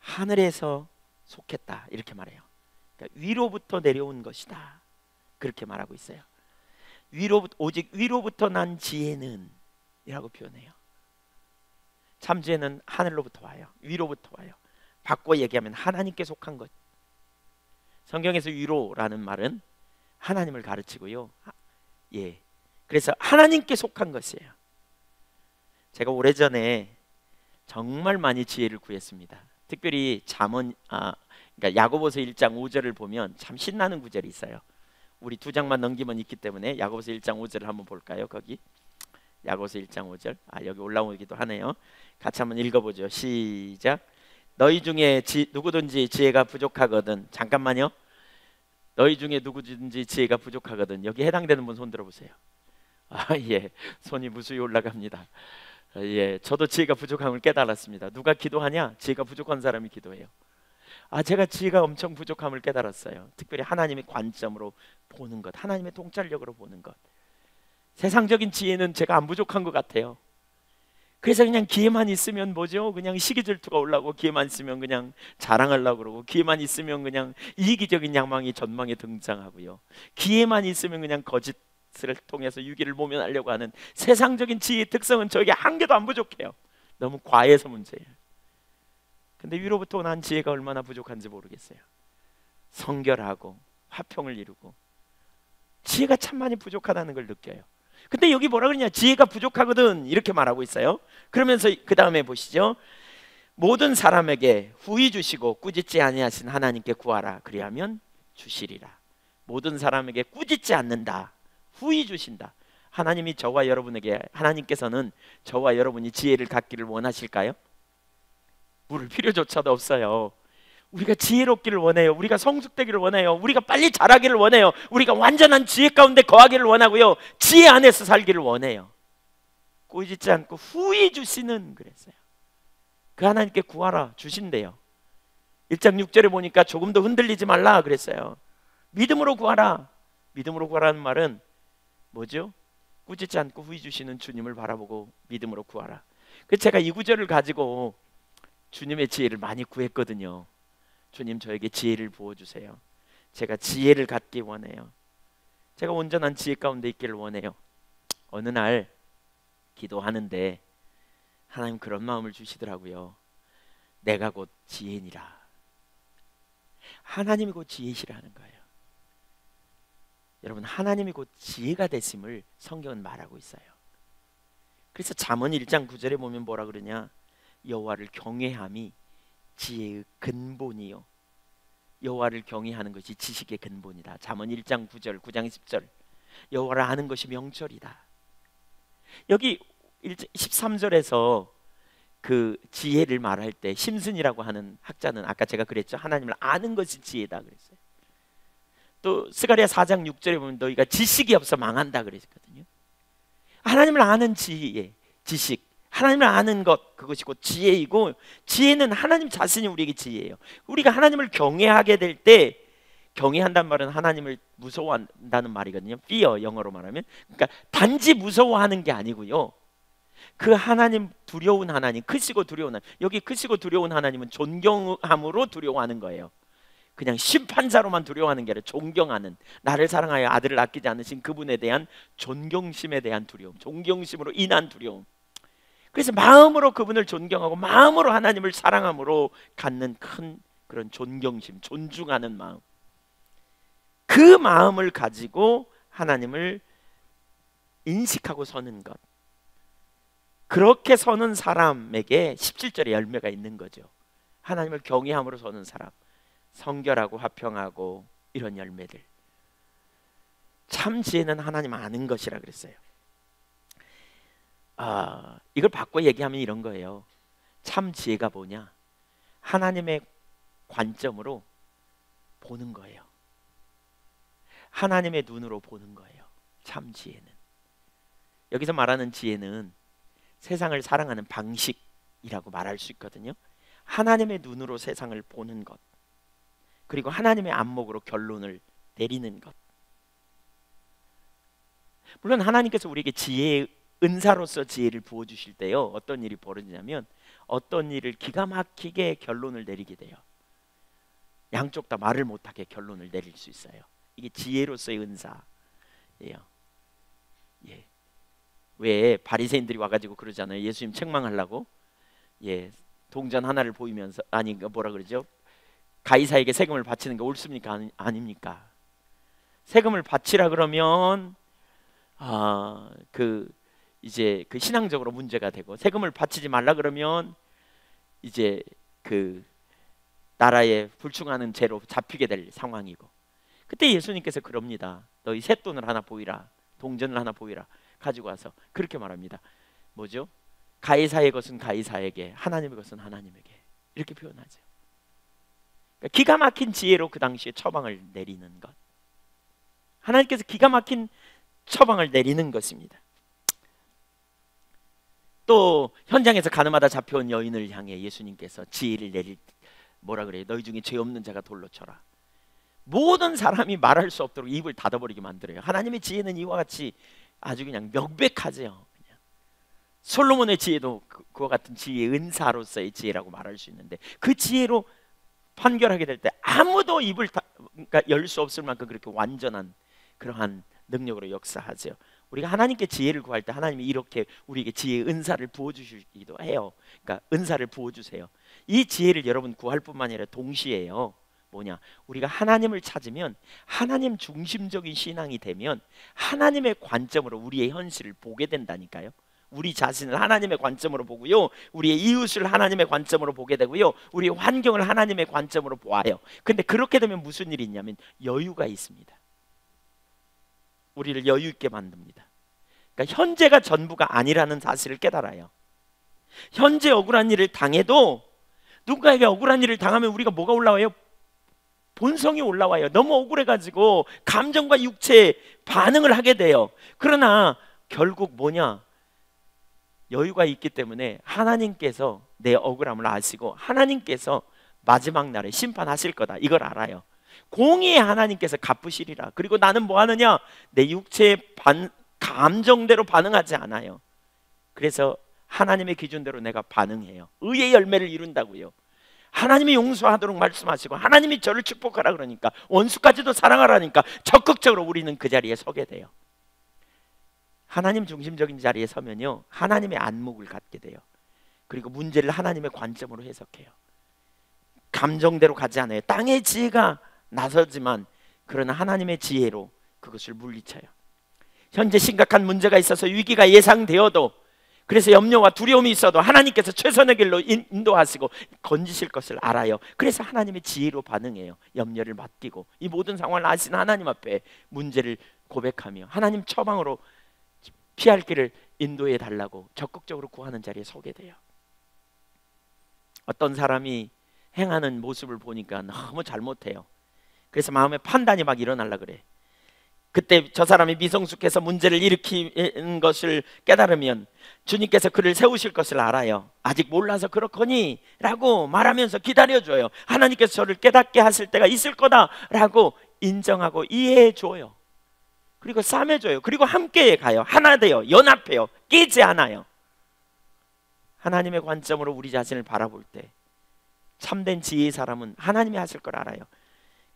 하늘에서 속했다 이렇게 말해요. 그러니까 위로부터 내려온 것이다 그렇게 말하고 있어요. 오직 위로부터 난 지혜는 이라고 표현해요. 참 지혜는 하늘로부터 와요. 위로부터 와요. 바꿔 얘기하면 하나님께 속한 것. 성경에서 위로라는 말은 하나님을 가르치고요. 그래서 하나님께 속한 것이에요. 제가 오래전에 정말 많이 지혜를 구했습니다. 특별히 그러니까 야고보서 1장 5절을 보면 참 신나는 구절이 있어요. 우리 두 장만 넘기면 있기 때문에 야고보서 1장 5절을 한번 볼까요? 거기 야고보서 1장 5절. 여기 올라오기도 하네요. 같이 한번 읽어보죠. 시작. 너희 중에 누구든지 지혜가 부족하거든. 잠깐만요. 너희 중에 누구든지 지혜가 부족하거든. 여기 해당되는 분 손 들어보세요. 손이 무수히 올라갑니다. 저도 지혜가 부족함을 깨달았습니다. 누가 기도하냐? 지혜가 부족한 사람이 기도해요. 제가 지혜가 엄청 부족함을 깨달았어요. 특별히 하나님의 관점으로 보는 것, 하나님의 통찰력으로 보는 것. 세상적인 지혜는 제가 안 부족한 것 같아요. 그래서 그냥 기회만 있으면 그냥 시기질투가 올라오고, 기회만 있으면 그냥 자랑하려고 그러고, 기회만 있으면 그냥 이기적인 야망이 전망에 등장하고요. 기회만 있으면 그냥 거짓 를 통해서 유기를 모면하려고 하는 세상적인 지혜의 특성은 저에게 한 개도 안 부족해요. 너무 과해서 문제예요. 근데 위로부터 난 지혜가 얼마나 부족한지 모르겠어요. 성결하고 화평을 이루고 지혜가 참 많이 부족하다는 걸 느껴요. 근데 여기 뭐라 그러냐? 지혜가 부족하거든 이렇게 말하고 있어요. 그러면서 그 다음에 보시죠. 모든 사람에게 후히 주시고 꾸짖지 아니하신 하나님께 구하라. 그리하면 주시리라. 모든 사람에게 꾸짖지 않는다. 후히 주신다. 하나님이 저와 여러분에게, 하나님께서는 저와 여러분이 지혜를 갖기를 원하실까요? 물을 필요조차도 없어요. 우리가 지혜롭기를 원해요. 우리가 성숙되기를 원해요. 우리가 빨리 자라기를 원해요. 우리가 완전한 지혜 가운데 거하기를 원하고요. 지혜 안에서 살기를 원해요. 꾸짖지 않고 후히 주시는 그랬어요. 그 하나님께 구하라 주신대요. 1장 6절에 보니까 조금 더 흔들리지 말라 그랬어요. 믿음으로 구하라. 믿음으로 구하라는 말은 뭐죠? 꾸짖지 않고 후히 주시는 주님을 바라보고 믿음으로 구하라. 그래서 제가 이 구절을 가지고 주님의 지혜를 많이 구했거든요. 주님 저에게 지혜를 부어주세요. 제가 지혜를 갖기 원해요. 제가 온전한 지혜 가운데 있기를 원해요. 어느 날 기도하는데 하나님 그런 마음을 주시더라고요. 내가 곧 지혜니라. 하나님이 곧 지혜시라는 거예요. 여러분 하나님이 곧 지혜가 되심을 성경은 말하고 있어요. 그래서 잠언 1장 9절에 보면 뭐라 그러냐? 여호와를 경외함이 지혜의 근본이요 여호와를 경외하는 것이 지식의 근본이다. 잠언 1장 9절 9장 10절 여호와를 아는 것이 명철이다. 여기 13절에서 그 지혜를 말할 때 심슨이라고 하는 학자는 아까 제가 그랬죠. 하나님을 아는 것이 지혜다 그랬어요. 또 스가랴 4장 6절에 보면 너희가 지식이 없어 망한다 그랬거든요. 하나님을 아는 지혜, 지식, 하나님을 아는 것 그것이 곧 지혜이고 지혜는 하나님 자신이 우리에게 지혜예요. 우리가 하나님을 경외하게 될 때 경외한다는 말은 하나님을 무서워한다는 말이거든요. fear 영어로 말하면 그러니까 단지 무서워하는 게 아니고요. 그 하나님 두려운 하나님 크시고 두려운 하나님 여기 크시고 두려운 하나님은 존경함으로 두려워하는 거예요. 그냥 심판자로만 두려워하는 게 아니라 존경하는 나를 사랑하여 아들을 아끼지 않으신 그분에 대한 존경심에 대한 두려움 존경심으로 인한 두려움 그래서 마음으로 그분을 존경하고 마음으로 하나님을 사랑함으로 갖는 큰 그런 존경심 존중하는 마음 그 마음을 가지고 하나님을 인식하고 서는 것 그렇게 서는 사람에게 17절에 열매가 있는 거죠. 하나님을 경외함으로 서는 사람 성결하고 화평하고 이런 열매들 참 지혜는 하나님 아는 것이라 그랬어요. 이걸 바꿔 얘기하면 이런 거예요. 참 지혜가 뭐냐? 하나님의 관점으로 보는 거예요. 하나님의 눈으로 보는 거예요. 참 지혜는 여기서 말하는 지혜는 세상을 사랑하는 방식이라고 말할 수 있거든요. 하나님의 눈으로 세상을 보는 것 그리고 하나님의 안목으로 결론을 내리는 것 물론 하나님께서 우리에게 지혜의 은사로서 지혜를 부어주실 때요 어떤 일이 벌어지냐면 어떤 일을 기가 막히게 결론을 내리게 돼요. 양쪽 다 말을 못하게 결론을 내릴 수 있어요. 이게 지혜로서의 은사예요. 예. 왜 바리새인들이 와가지고 그러잖아요. 예수님 책망하려고 동전 하나를 보이면서 아니 뭐라 그러죠? 가이사에게 세금을 바치는 게 옳습니까? 아닙니까? 세금을 바치라 그러면 이제 그 신앙적으로 문제가 되고 세금을 바치지 말라 그러면 이제 그 나라에 불충하는 죄로 잡히게 될 상황이고 그때 예수님께서 그럽니다. 너희 쇳돈을 하나 보이라 동전을 하나 보이라 가지고 와서 그렇게 말합니다. 뭐죠? 가이사의 것은 가이사에게 하나님의 것은 하나님에게 이렇게 표현하죠. 그러니까 기가 막힌 지혜로 그 당시에 처방을 내리는 것 하나님께서 기가 막힌 처방을 내리는 것입니다. 또 현장에서 가늠하다 잡혀온 여인을 향해 예수님께서 지혜를 내릴 뭐라 그래요? 너희 중에 죄 없는 자가 돌로 쳐라. 모든 사람이 말할 수 없도록 입을 닫아버리게 만들어요. 하나님의 지혜는 이와 같이 아주 그냥 명백하죠. 그냥. 솔로몬의 지혜도 그와 같은 지혜의 은사로서의 지혜라고 말할 수 있는데 그 지혜로 판결하게 될 때 아무도 입을 그러니까 열 수 없을 만큼 그렇게 완전한 그러한 능력으로 역사하죠. 우리가 하나님께 지혜를 구할 때 하나님이 이렇게 우리에게 지혜의 은사를 부어주시기도 해요. 그러니까 은사를 부어주세요. 이 지혜를 여러분 구할 뿐만 아니라 동시에요. 뭐냐? 우리가 하나님을 찾으면 하나님 중심적인 신앙이 되면 하나님의 관점으로 우리의 현실을 보게 된다니까요. 우리 자신을 하나님의 관점으로 보고요. 우리의 이웃을 하나님의 관점으로 보게 되고요. 우리의 환경을 하나님의 관점으로 보아요. 근데 그렇게 되면 무슨 일이 있냐면 여유가 있습니다. 우리를 여유 있게 만듭니다. 그러니까 현재가 전부가 아니라는 사실을 깨달아요. 현재 억울한 일을 당해도 누군가에게 억울한 일을 당하면 우리가 뭐가 올라와요? 본성이 올라와요. 너무 억울해가지고 감정과 육체의 반응을 하게 돼요. 그러나 결국 뭐냐? 여유가 있기 때문에 하나님께서 내 억울함을 아시고 하나님께서 마지막 날에 심판하실 거다, 이걸 알아요. 공의의 하나님께서 갚으시리라. 그리고 나는 뭐 하느냐? 내 육체의 감정대로 반응하지 않아요. 그래서 하나님의 기준대로 내가 반응해요. 의의 열매를 이룬다고요. 하나님이 용서하도록 말씀하시고 하나님이 저를 축복하라 그러니까, 원수까지도 사랑하라니까 적극적으로 우리는 그 자리에 서게 돼요. 하나님 중심적인 자리에 서면요, 하나님의 안목을 갖게 돼요. 그리고 문제를 하나님의 관점으로 해석해요. 감정대로 가지 않아요. 땅의 지혜가 나서지만 그러나 하나님의 지혜로 그것을 물리쳐요. 현재 심각한 문제가 있어서 위기가 예상되어도, 그래서 염려와 두려움이 있어도 하나님께서 최선의 길로 인도하시고 건지실 것을 알아요. 그래서 하나님의 지혜로 반응해요. 염려를 맡기고 이 모든 상황을 아시는 하나님 앞에 문제를 고백하며 하나님 처방으로 피할 길을 인도해 달라고 적극적으로 구하는 자리에 서게 돼요. 어떤 사람이 행하는 모습을 보니까 너무 잘못해요. 그래서 마음에 판단이 막 일어나려 그래. 그때 저 사람이 미성숙해서 문제를 일으킨 것을 깨달으면 주님께서 그를 세우실 것을 알아요. 아직 몰라서 그렇거니 라고 말하면서 기다려줘요. 하나님께서 저를 깨닫게 하실 때가 있을 거다 라고 인정하고 이해해 줘요. 그리고 싸매줘요. 그리고 함께 가요. 하나 돼요. 연합해요. 깨지 않아요. 하나님의 관점으로 우리 자신을 바라볼 때 참된 지혜의 사람은 하나님이 하실 걸 알아요.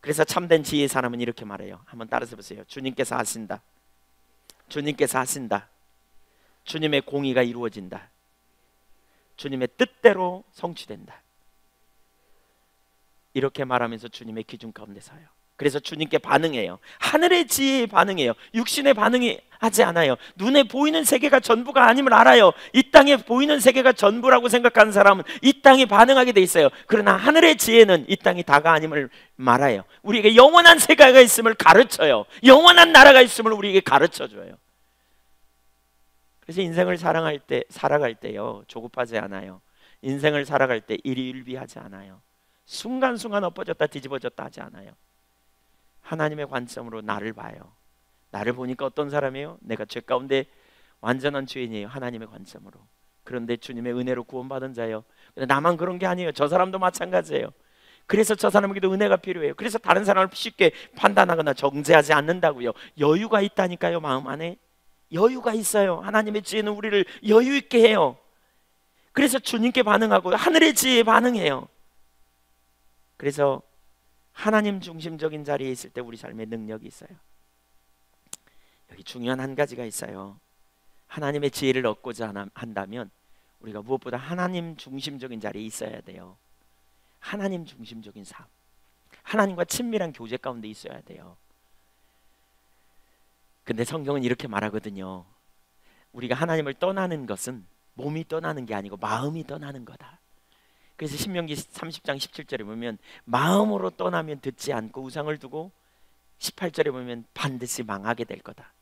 그래서 참된 지혜의 사람은 이렇게 말해요. 한번 따라서 보세요. 주님께서 하신다. 주님께서 하신다. 주님의 공의가 이루어진다. 주님의 뜻대로 성취된다. 이렇게 말하면서 주님의 기준 가운데 서요. 그래서 주님께 반응해요. 하늘의 지혜에 반응해요. 육신의 반응이 하지 않아요. 눈에 보이는 세계가 전부가 아님을 알아요. 이 땅에 보이는 세계가 전부라고 생각하는 사람은 이 땅에 반응하게 돼 있어요. 그러나 하늘의 지혜는 이 땅이 다가 아님을 말아요. 우리에게 영원한 세계가 있음을 가르쳐요. 영원한 나라가 있음을 우리에게 가르쳐줘요. 그래서 인생을 살아갈 때요, 조급하지 않아요. 인생을 살아갈 때 일희일비하지 않아요. 순간순간 엎어졌다 뒤집어졌다 하지 않아요. 하나님의 관점으로 나를 봐요. 나를 보니까 어떤 사람이에요? 내가 죄 가운데 완전한 죄인이에요. 하나님의 관점으로. 그런데 주님의 은혜로 구원받은 자예요. 근데 나만 그런 게 아니에요. 저 사람도 마찬가지예요. 그래서 저 사람에게도 은혜가 필요해요. 그래서 다른 사람을 쉽게 판단하거나 정죄하지 않는다고요. 여유가 있다니까요. 마음 안에 여유가 있어요. 하나님의 지혜는 우리를 여유 있게 해요. 그래서 주님께 반응하고 하늘의 지혜에 반응해요. 그래서 하나님 중심적인 자리에 있을 때 우리 삶에 능력이 있어요. 여기 중요한 한 가지가 있어요. 하나님의 지혜를 얻고자 한다면 우리가 무엇보다 하나님 중심적인 자리에 있어야 돼요. 하나님 중심적인 삶, 하나님과 친밀한 교제 가운데 있어야 돼요. 근데 성경은 이렇게 말하거든요. 우리가 하나님을 떠나는 것은 몸이 떠나는 게 아니고 마음이 떠나는 거다. 그래서 신명기 30장 17절에 보면 마음으로 떠나면 듣지 않고 우상을 두고 18절에 보면 반드시 망하게 될 거다.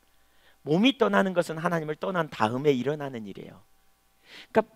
몸이 떠나는 것은 하나님을 떠난 다음에 일어나는 일이에요. 그러니까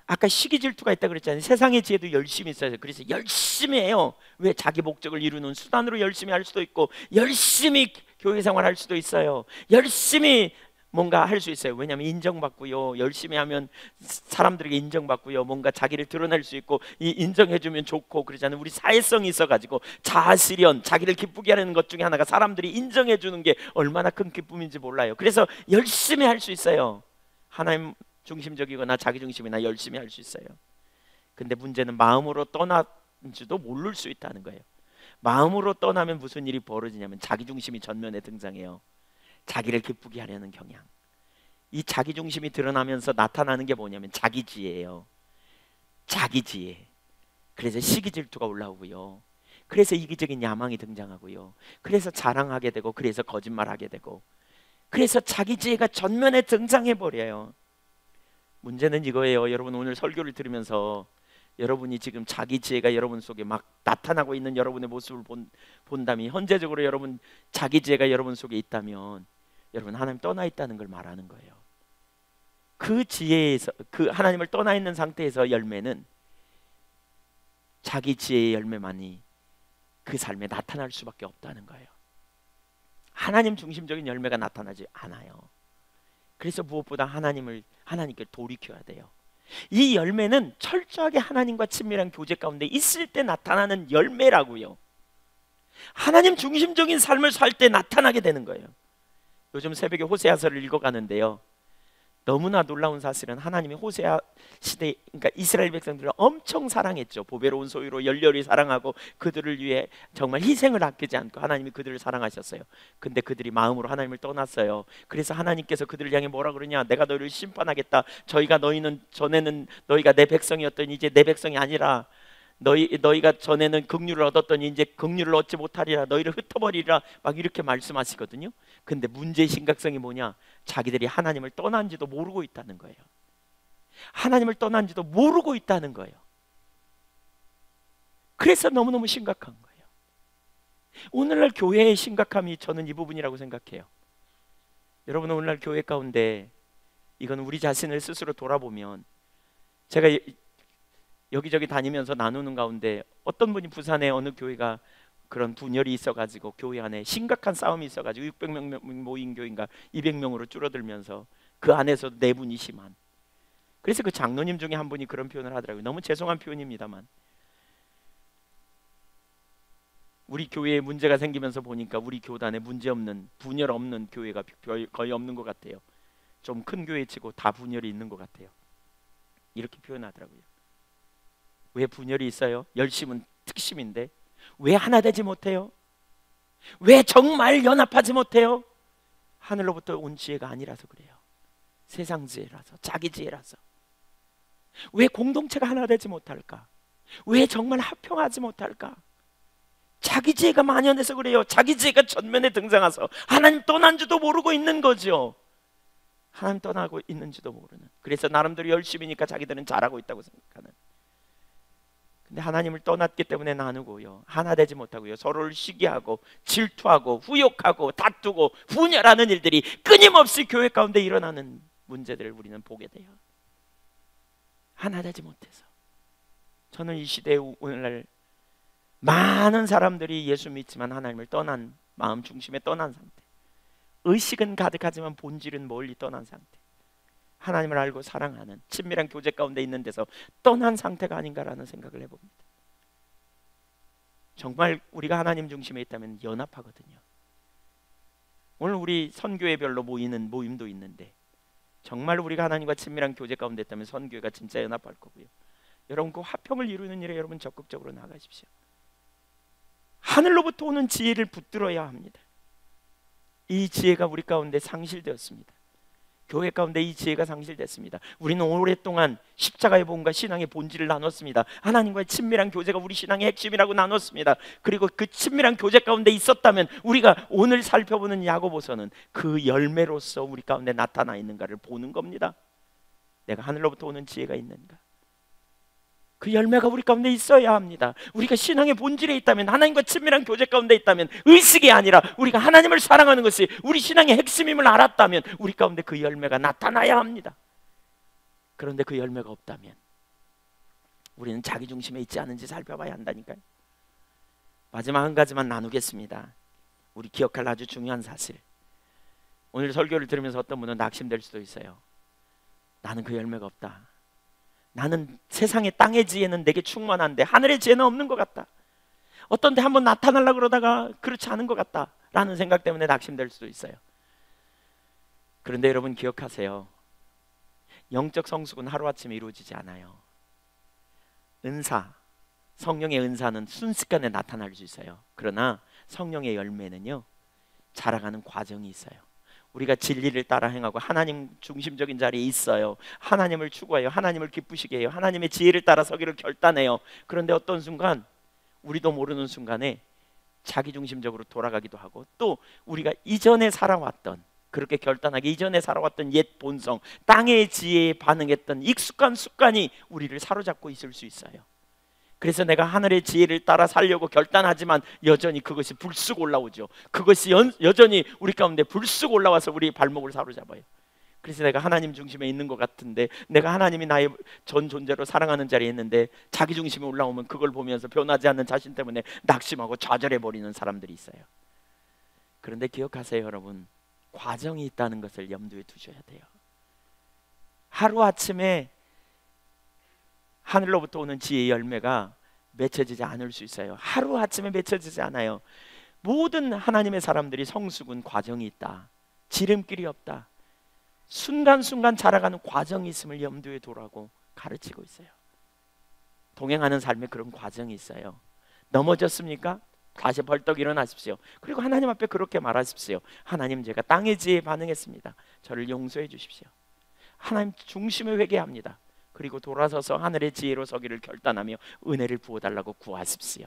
아까 시기 질투가 있다고 그랬잖아요. 세상의 지혜도 열심히 있어요. 그래서 열심히 해요. 왜? 자기 목적을 이루는 수단으로 열심히 할 수도 있고 열심히 교회 생활할 수도 있어요. 열심히 뭔가 할 수 있어요. 왜냐하면 인정받고요. 열심히 하면 사람들에게 인정받고요. 뭔가 자기를 드러낼 수 있고 인정해주면 좋고 그러잖아요. 우리 사회성이 있어가지고 자아실현, 자기를 기쁘게 하는 것 중에 하나가 사람들이 인정해주는 게 얼마나 큰 기쁨인지 몰라요. 그래서 열심히 할 수 있어요. 하나님 중심적이거나 자기 중심이나 열심히 할 수 있어요. 근데 문제는 마음으로 떠난지도 모를 수 있다는 거예요. 마음으로 떠나면 무슨 일이 벌어지냐면 자기 중심이 전면에 등장해요. 자기를 기쁘게 하려는 경향. 이 자기 중심이 드러나면서 나타나는 게 뭐냐면 자기 지혜예요. 자기 지혜. 그래서 시기 질투가 올라오고요. 그래서 이기적인 야망이 등장하고요. 그래서 자랑하게 되고 그래서 거짓말하게 되고 그래서 자기 지혜가 전면에 등장해 버려요. 문제는 이거예요. 여러분 오늘 설교를 들으면서 여러분이 지금 자기 지혜가 여러분 속에 막 나타나고 있는 여러분의 모습을 본다면 현재적으로 여러분 자기 지혜가 여러분 속에 있다면 여러분 하나님 떠나 있다는 걸 말하는 거예요. 그 지혜에서 그 하나님을 떠나 있는 상태에서 열매는 자기 지혜의 열매만이 그 삶에 나타날 수밖에 없다는 거예요. 하나님 중심적인 열매가 나타나지 않아요. 그래서 무엇보다 하나님께 돌이켜야 돼요. 이 열매는 철저하게 하나님과 친밀한 교제 가운데 있을 때 나타나는 열매라고요. 하나님 중심적인 삶을 살 때 나타나게 되는 거예요. 요즘 새벽에 호세아서를 읽어가는데요, 너무나 놀라운 사실은 하나님이 호세아 시대, 그러니까 이스라엘 백성들을 엄청 사랑했죠. 보배로운 소유로 열렬히 사랑하고 그들을 위해 정말 희생을 아끼지 않고 하나님이 그들을 사랑하셨어요. 근데 그들이 마음으로 하나님을 떠났어요. 그래서 하나님께서 그들을 향해 뭐라 그러냐, 내가 너희를 심판하겠다. 너희는 전에는 너희가 내 백성이었더니 이제 내 백성이 아니라 너희가 전에는 긍휼을 얻었더니 이제 긍휼을 얻지 못하리라. 너희를 흩어버리라. 막 이렇게 말씀하시거든요. 근데 문제의 심각성이 뭐냐, 자기들이 하나님을 떠난지도 모르고 있다는 거예요. 하나님을 떠난지도 모르고 있다는 거예요. 그래서 너무너무 심각한 거예요. 오늘날 교회의 심각함이 저는 이 부분이라고 생각해요. 여러분, 오늘날 교회 가운데 이건 우리 자신을 스스로 돌아보면, 제가 여기저기 다니면서 나누는 가운데 어떤 분이 부산에 어느 교회가 그런 분열이 있어가지고 교회 안에 심각한 싸움이 있어가지고 600명 모인 교회인가 200명으로 줄어들면서 그 안에서 내분이 심한, 그래서 그 장로님 중에 한 분이 그런 표현을 하더라고요. 너무 죄송한 표현입니다만, 우리 교회에 문제가 생기면서 보니까 우리 교단에 문제없는, 분열 없는 교회가 거의 없는 것 같아요. 좀 큰 교회 치고 다 분열이 있는 것 같아요. 이렇게 표현하더라고요. 왜 분열이 있어요? 열심은 특심인데 왜 하나 되지 못해요? 왜 정말 연합하지 못해요? 하늘로부터 온 지혜가 아니라서 그래요. 세상 지혜라서, 자기 지혜라서. 왜 공동체가 하나 되지 못할까? 왜 정말 합평하지 못할까? 자기 지혜가 만연해서 그래요. 자기 지혜가 전면에 등장해서 하나님 떠난 줄도 모르고 있는 거죠. 하나님 떠나고 있는지도 모르는, 그래서 나름대로 열심히니까 자기들은 잘하고 있다고 생각하는. 근데 하나님을 떠났기 때문에 나누고요, 하나 되지 못하고요, 서로를 시기하고 질투하고 후욕하고 다투고 분열하는 일들이 끊임없이 교회 가운데 일어나는 문제들을 우리는 보게 돼요. 하나 되지 못해서. 저는 이 시대에 오늘날 많은 사람들이 예수 믿지만 하나님을 떠난, 마음 중심에 떠난 상태, 의식은 가득하지만 본질은 멀리 떠난 상태, 하나님을 알고 사랑하는 친밀한 교제 가운데 있는 데서 떠난 상태가 아닌가라는 생각을 해봅니다. 정말 우리가 하나님 중심에 있다면 연합하거든요. 오늘 우리 선교회별로 모이는 모임도 있는데 정말 우리가 하나님과 친밀한 교제 가운데 있다면 선교회가 진짜 연합할 거고요. 여러분, 그 화평을 이루는 일에 여러분 적극적으로 나가십시오. 하늘로부터 오는 지혜를 붙들어야 합니다. 이 지혜가 우리 가운데 상실되었습니다. 교회 가운데 이 지혜가 상실됐습니다. 우리는 오랫동안 십자가의 본과 신앙의 본질을 나눴습니다. 하나님과의 친밀한 교제가 우리 신앙의 핵심이라고 나눴습니다. 그리고 그 친밀한 교제 가운데 있었다면 우리가 오늘 살펴보는 야고보서는 그 열매로서 우리 가운데 나타나 있는가를 보는 겁니다. 내가 하늘로부터 오는 지혜가 있는가, 그 열매가 우리 가운데 있어야 합니다. 우리가 신앙의 본질에 있다면, 하나님과 친밀한 교제 가운데 있다면, 의식이 아니라 우리가 하나님을 사랑하는 것이 우리 신앙의 핵심임을 알았다면 우리 가운데 그 열매가 나타나야 합니다. 그런데 그 열매가 없다면 우리는 자기 중심에 있지 않은지 살펴봐야 한다니까요. 마지막 한 가지만 나누겠습니다. 우리 기억할 아주 중요한 사실. 오늘 설교를 들으면서 어떤 분은 낙심될 수도 있어요. 나는 그 열매가 없다. 나는 세상의 땅의 지혜는 내게 충만한데 하늘의 지혜는 없는 것 같다. 어떤 데 한번 나타나려고 그러다가 그렇지 않은 것 같다 라는 생각 때문에 낙심될 수도 있어요. 그런데 여러분 기억하세요. 영적 성숙은 하루아침에 이루어지지 않아요. 은사, 성령의 은사는 순식간에 나타날 수 있어요. 그러나 성령의 열매는요, 자라가는 과정이 있어요. 우리가 진리를 따라 행하고 하나님 중심적인 자리에 있어요. 하나님을 추구해요. 하나님을 기쁘시게 해요. 하나님의 지혜를 따라 서기를 결단해요. 그런데 어떤 순간, 우리도 모르는 순간에 자기 중심적으로 돌아가기도 하고, 또 우리가 이전에 살아왔던, 그렇게 결단하기 이전에 살아왔던 옛 본성, 땅의 지혜에 반응했던 익숙한 습관이 우리를 사로잡고 있을 수 있어요. 그래서 내가 하늘의 지혜를 따라 살려고 결단하지만 여전히 그것이 불쑥 올라오죠. 그것이 여전히 우리 가운데 불쑥 올라와서 우리 발목을 사로잡아요. 그래서 내가 하나님 중심에 있는 것 같은데, 내가 하나님이 나의 전 존재로 사랑하는 자리에 있는데 자기 중심에 올라오면 그걸 보면서 변하지 않는 자신 때문에 낙심하고 좌절해버리는 사람들이 있어요. 그런데 기억하세요 여러분, 과정이 있다는 것을 염두에 두셔야 돼요. 하루아침에 하늘로부터 오는 지혜의 열매가 맺혀지지 않을 수 있어요. 하루아침에 맺혀지지 않아요. 모든 하나님의 사람들이 성숙은 과정이 있다. 지름길이 없다. 순간순간 자라가는 과정이 있음을 염두에 두라고 가르치고 있어요. 동행하는 삶에 그런 과정이 있어요. 넘어졌습니까? 다시 벌떡 일어나십시오. 그리고 하나님 앞에 그렇게 말하십시오. 하나님, 제가 땅의 지혜에 반응했습니다. 저를 용서해 주십시오. 하나님 중심에 회개합니다. 그리고 돌아서서 하늘의 지혜로 서기를 결단하며 은혜를 부어달라고 구하십시오.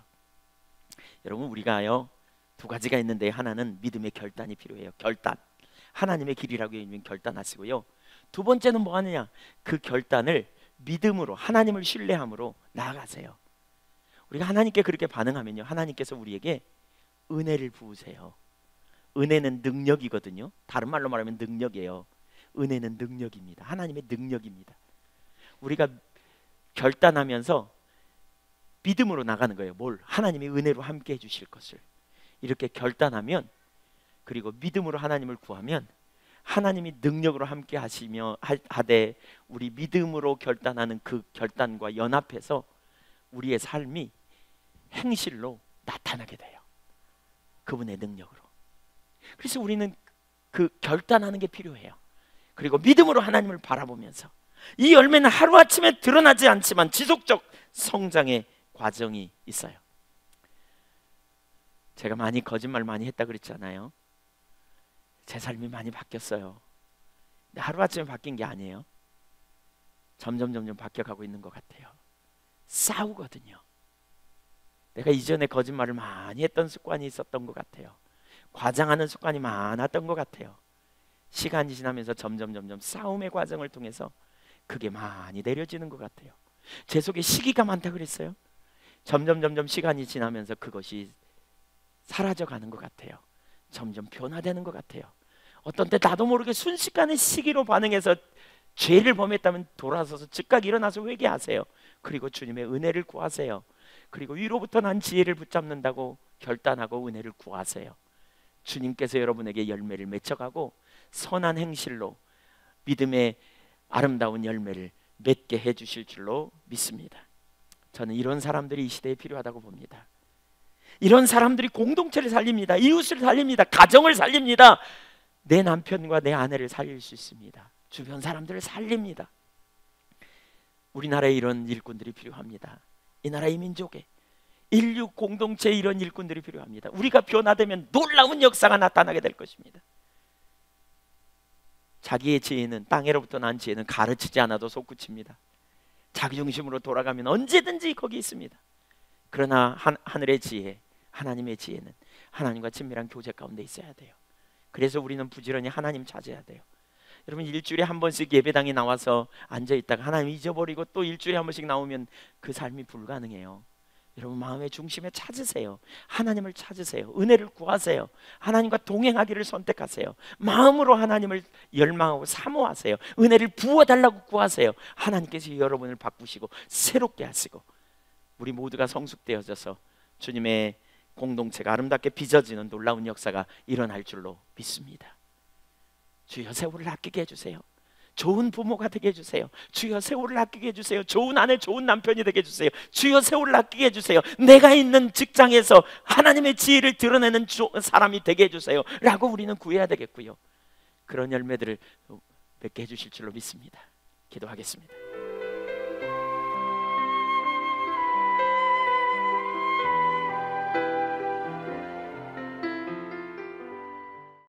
여러분, 우리가요 두 가지가 있는데, 하나는 믿음의 결단이 필요해요. 결단, 하나님의 길이라고 하면 결단하시고요. 두 번째는 뭐 하느냐? 그 결단을 믿음으로, 하나님을 신뢰함으로 나아가세요. 우리가 하나님께 그렇게 반응하면요, 하나님께서 우리에게 은혜를 부으세요. 은혜는 능력이거든요. 다른 말로 말하면 능력이에요. 은혜는 능력입니다. 하나님의 능력입니다. 우리가 결단하면서 믿음으로 나가는 거예요. 뭘? 하나님이 은혜로 함께 해주실 것을. 이렇게 결단하면, 그리고 믿음으로 하나님을 구하면 하나님이 능력으로 함께 하시며 하되, 우리 믿음으로 결단하는 그 결단과 연합해서 우리의 삶이 행실로 나타나게 돼요. 그분의 능력으로. 그래서 우리는 그 결단하는 게 필요해요. 그리고 믿음으로 하나님을 바라보면서, 이 열매는 하루아침에 드러나지 않지만 지속적 성장의 과정이 있어요. 제가 거짓말 많이 했다 그랬잖아요. 제 삶이 많이 바뀌었어요. 근데 하루아침에 바뀐 게 아니에요. 점점 바뀌어가고 있는 것 같아요. 싸우거든요. 내가 이전에 거짓말을 많이 했던 습관이 있었던 것 같아요. 과장하는 습관이 많았던 것 같아요. 시간이 지나면서 점점 싸움의 과정을 통해서 그게 많이 내려지는 것 같아요. 제 속에 시기가 많다 그랬어요. 점점 시간이 지나면서 그것이 사라져가는 것 같아요. 점점 변화되는 것 같아요. 어떤 때 나도 모르게 순식간에 시기로 반응해서 죄를 범했다면 돌아서서 즉각 일어나서 회개하세요. 그리고 주님의 은혜를 구하세요. 그리고 위로부터 난 지혜를 붙잡는다고 결단하고 은혜를 구하세요. 주님께서 여러분에게 열매를 맺혀가고 선한 행실로 믿음의 아름다운 열매를 맺게 해주실 줄로 믿습니다. 저는 이런 사람들이 이 시대에 필요하다고 봅니다. 이런 사람들이 공동체를 살립니다. 이웃을 살립니다. 가정을 살립니다. 내 남편과 내 아내를 살릴 수 있습니다. 주변 사람들을 살립니다. 우리나라에 이런 일꾼들이 필요합니다. 이 나라 이 민족에, 인류 공동체에 이런 일꾼들이 필요합니다. 우리가 변화되면 놀라운 역사가 나타나게 될 것입니다. 자기의 지혜는, 땅에로부터 난 지혜는 가르치지 않아도 솟구칩니다. 자기 중심으로 돌아가면 언제든지 거기 있습니다. 그러나 하늘의 지혜, 하나님의 지혜는 하나님과 친밀한 교제 가운데 있어야 돼요. 그래서 우리는 부지런히 하나님 찾아야 돼요. 여러분, 일주일에 한 번씩 예배당에 나와서 앉아있다가 하나님 잊어버리고 또 일주일에 한 번씩 나오면 그 삶이 불가능해요. 여러분, 마음의 중심에 찾으세요. 하나님을 찾으세요. 은혜를 구하세요. 하나님과 동행하기를 선택하세요. 마음으로 하나님을 열망하고 사모하세요. 은혜를 부어달라고 구하세요. 하나님께서 여러분을 바꾸시고 새롭게 하시고 우리 모두가 성숙되어져서 주님의 공동체가 아름답게 빚어지는 놀라운 역사가 일어날 줄로 믿습니다. 주여, 세월을 아끼게 해주세요. 좋은 부모가 되게 해주세요. 주여, 세월을 아끼게 해주세요. 좋은 아내, 좋은 남편이 되게 해주세요. 주여, 세월을 아끼게 해주세요. 내가 있는 직장에서 하나님의 지혜를 드러내는 사람이 되게 해주세요 라고 우리는 구해야 되겠고요. 그런 열매들을 맺게 해주실 줄로 믿습니다. 기도하겠습니다.